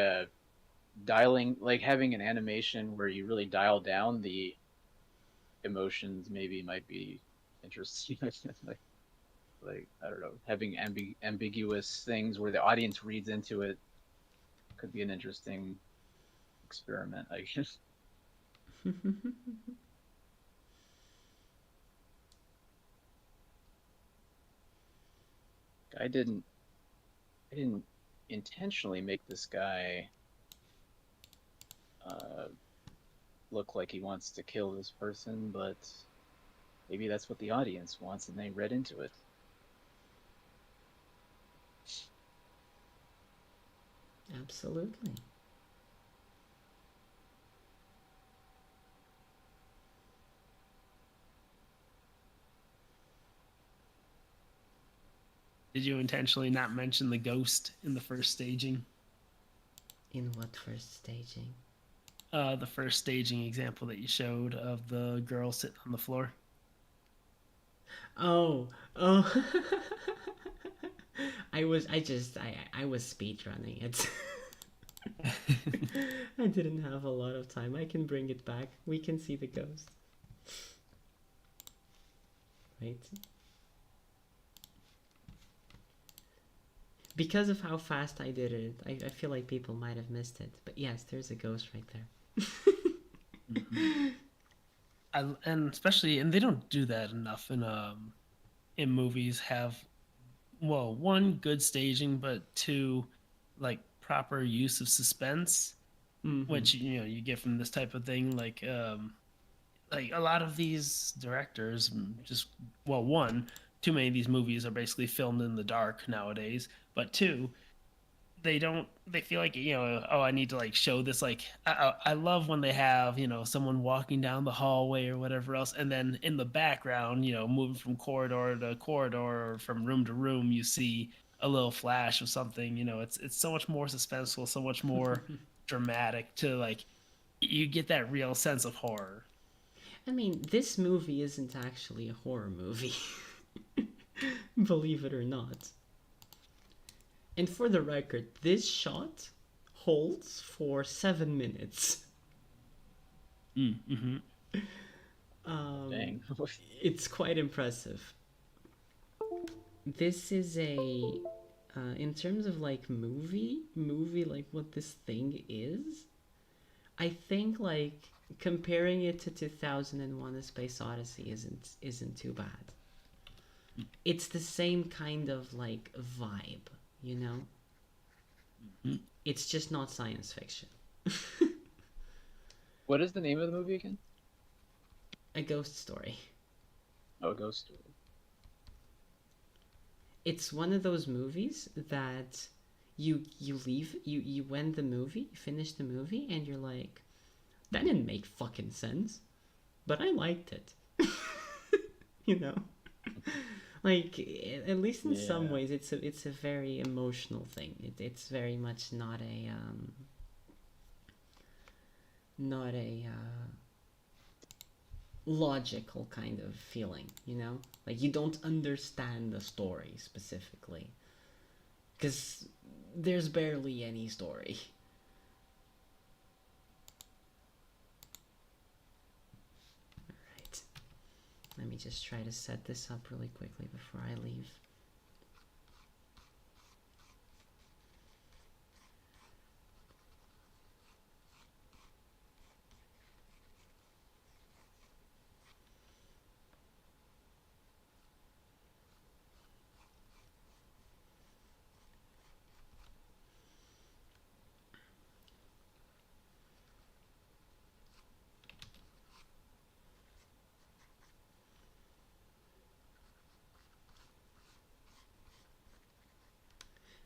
dialing, like having an animation where you really dial down the emotions, maybe might be interesting. Like I don't know, having ambiguous things where the audience reads into it could be an interesting experiment, I guess. I didn't I didn't intentionally make this guy uh, look like he wants to kill this person, but maybe that's what the audience wants, and they read into it. absolutely. Did you intentionally not mention the ghost in the first staging? In what first staging? The first staging example that you showed of the girl sitting on the floor. Oh, oh. I was speed running it. I didn't have a lot of time. I can bring it back. We can see the ghost. Right? Because of how fast I did it, I feel like people might have missed it. But yes, there's a ghost right there. Mm-hmm. And especially, and they don't do that enough in movies. Have, well, one, good staging, but two, like proper use of suspense, Mm-hmm. which you get from this type of thing. Like a lot of these directors just, well, one, too many of these movies are basically filmed in the dark nowadays, but two, they feel like, oh, I need to like show this, like I love when they have, someone walking down the hallway or whatever else, and then in the background, moving from corridor to corridor or from room to room, you see a little flash of something. It's so much more suspenseful, so much more dramatic to like, you get that real sense of horror. I mean, this movie isn't actually a horror movie. Believe it or not. And for the record, this shot holds for 7 minutes. Mm-hmm. Dang. It's quite impressive. This is in terms of like movie, like what this thing is, I think like comparing it to 2001: A Space Odyssey isn't too bad. It's the same kind of like vibe, you know? Mm-hmm. It's just not science fiction. What is the name of the movie again? A ghost story. Oh, Ghost Story. it's one of those movies that you leave, you end the movie, you finish the movie, and you're like, that didn't make fucking sense, but I liked it. You know, like at least in some Yeah. ways, it's a very emotional thing. It's very much not a logical kind of feeling. You know, like you don't understand the story specifically because there's barely any story. Alright. Let me just try to set this up really quickly before I leave.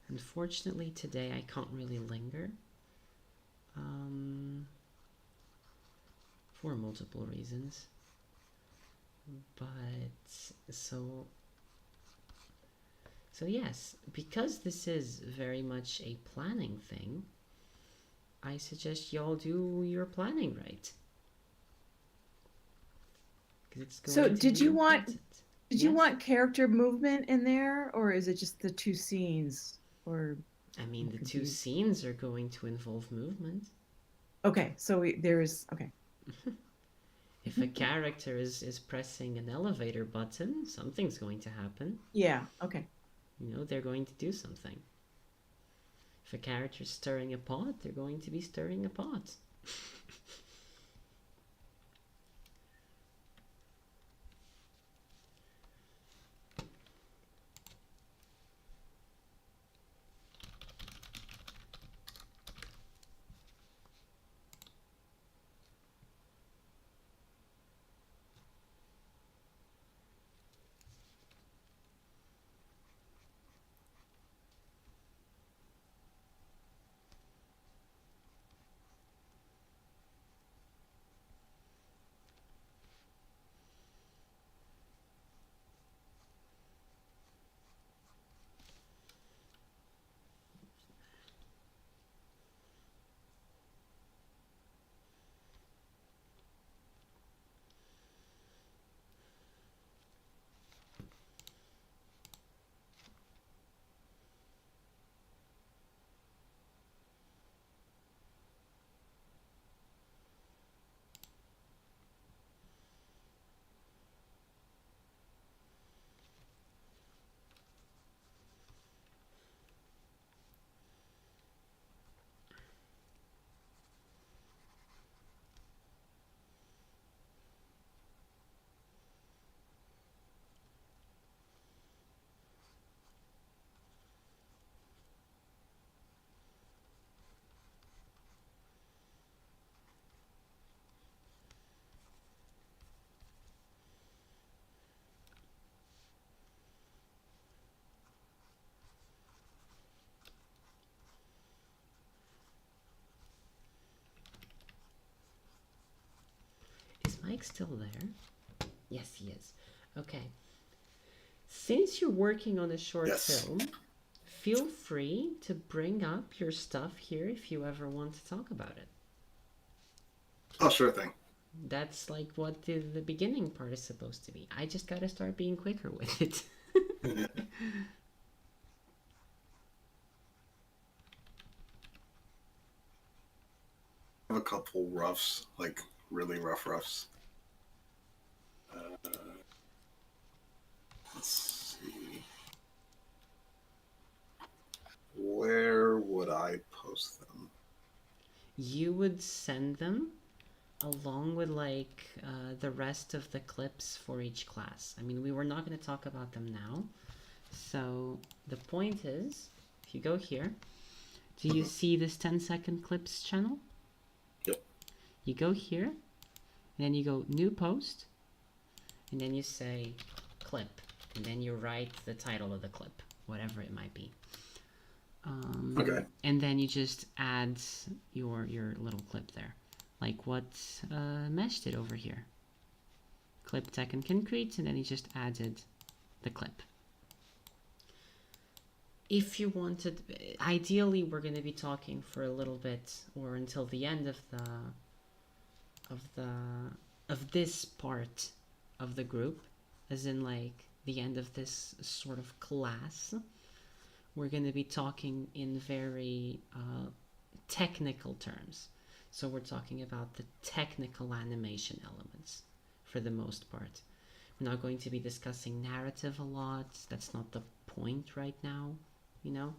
Unfortunately, today I can't really linger. For multiple reasons. But so yes, because this is very much a planning thing, I suggest y'all do your planning right. Because it's going So to did be you want important. did you Yes? want character movement in there, or is it just the two scenes? Or I mean, I'm the two confused. scenes are going to involve movement. Okay, so there is okay. If a character is pressing an elevator button, something's going to happen. Yeah, okay. You know, they're going to do something. If a character's stirring a pot, they're going to be stirring a pot. Is Mike still there? Yes, he is. Okay. Since you're working on a short Yes. film, feel free to bring up your stuff here if you ever want to talk about it. Oh, sure thing. That's like what the beginning part is supposed to be. I just gotta start being quicker with it. I have a couple roughs, like really rough roughs. Let's see. Where would I post them? You would send them along with like the rest of the clips for each class. I mean, we were not going to talk about them now. So the point is, if you go here, do you see this 10-second clips channel? Yep. You go here, and then you go new post, and then you say clip. and then you write the title of the clip, whatever it might be. Okay. And then you just add your little clip there, like what Mesh did over here. Clip tech and concrete, and then he just added the clip. If you wanted, ideally, we're going to be talking for a little bit, or until the end of this part of the group, as in like the end of this sort of class. We're going to be talking in very technical terms. So we're talking about the technical animation elements for the most part. We're not going to be discussing narrative a lot. That's not the point right now, you know?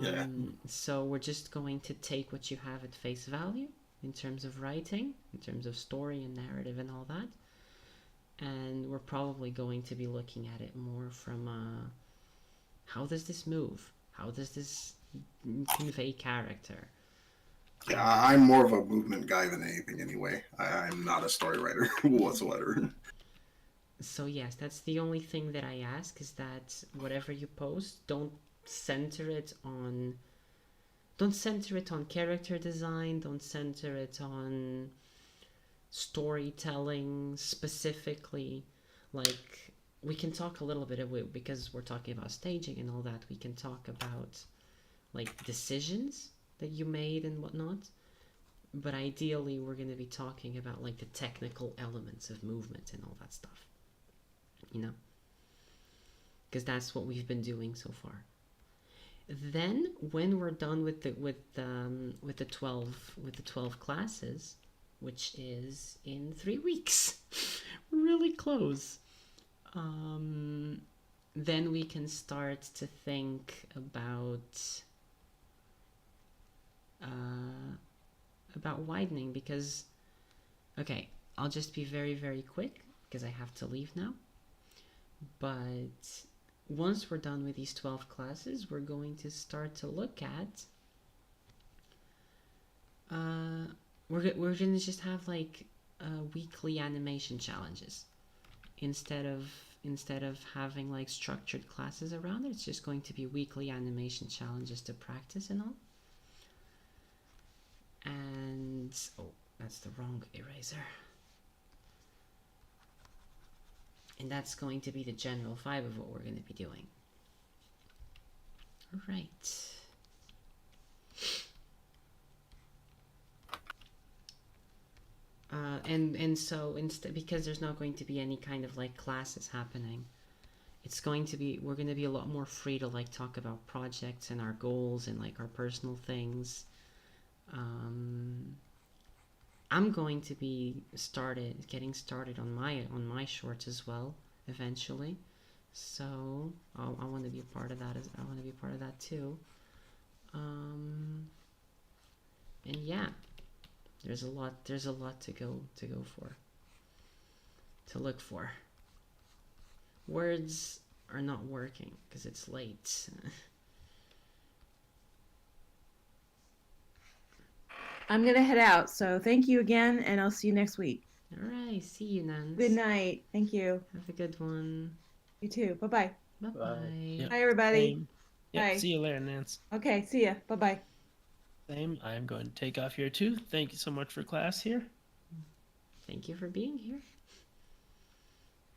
Yeah. So we're just going to take what you have at face value in terms of writing, in terms of story and narrative and all that. And we're probably going to be looking at it more from how does this move? How does this convey character? Yeah, I'm more of a movement guy than anything anyway. I'm not a story writer whatsoever. So yes, that's the only thing that I ask, is that whatever you post, don't center it on character design, don't center it on storytelling specifically. Like, we can talk a little bit about, because we're talking about staging and all that, we can talk about like decisions that you made and whatnot, but ideally we're going to be talking about like the technical elements of movement and all that stuff, you know, because that's what we've been doing so far. Then when we're done with the 12 classes, which is in 3 weeks, we're really close, then we can start to think about widening, because, okay, I'll just be very, very quick because I have to leave now. But once we're done with these 12 classes, we're going to start to look at we're going to just have like weekly animation challenges instead of having like structured classes around it. It's just going to be weekly animation challenges to practice and all. And oh, that's the wrong eraser. And that's going to be the general vibe of what we're going to be doing. All right. And so instead, because there's not going to be any kind of like classes happening, we're going to be a lot more free to like talk about projects and our goals and like our personal things. I'm going to be getting started on my shorts as well eventually, so I want to be a part of that. I want to be a part of that too. And yeah, there's a lot to go for, to look for. Words are not working because it's late. I'm gonna head out, so thank you again, and I'll see you next week. All right, see you, Nance. Good night. Thank you. Have a good one. You too. Bye-bye. Bye-bye. Yep. Bye, everybody. Same. Yep. Bye. See you later, Nance. Okay, see ya. Bye-bye. Same. I'm going to take off here too. Thank you so much for class here. Thank you for being here.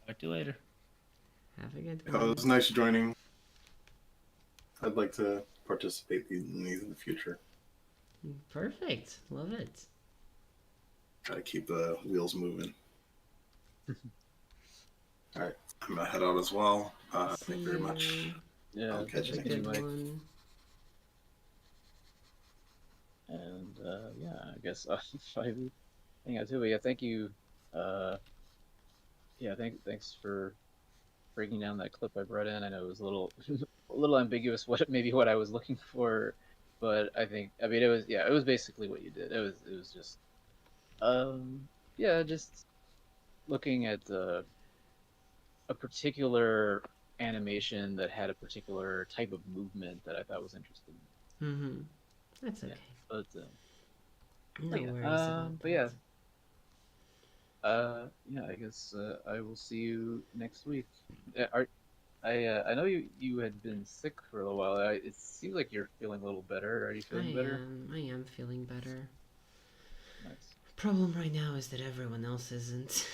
Talk to you later. Have a good one. Oh, it was nice joining. I'd like to participate in these in the future. Perfect. Love it. Gotta keep the wheels moving. All right, I'm gonna head out as well. Thank you very much. Yeah, I'll catch you Have a next good week. one. and yeah, I guess probably hang out too. But yeah, thank you. Yeah, thanks for breaking down that clip I brought in. I know it was a little ambiguous what I was looking for, but I mean it was basically what you did. It was just yeah, just looking at a particular animation that had a particular type of movement that I thought was interesting. Mm-hmm. That's okay. But No yeah, worries about but yeah, that. Yeah, I guess I will see you next week. I know you had been sick for a little while. It seems like you're feeling a little better. Are you feeling better? I am feeling better. Nice. Problem right now is that everyone else isn't.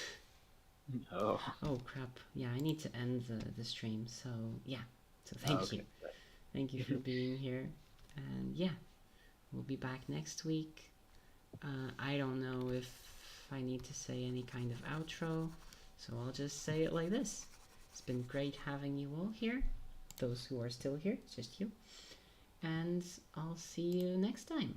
Oh. Oh crap. Yeah, I need to end the stream. So yeah. So Oh, thank you. okay. Thank you for being here. And yeah, we'll be back next week. I don't know if I need to say any kind of outro, so I'll just say it like this. It's been great having you all here. Those who are still here, it's just you. And I'll see you next time.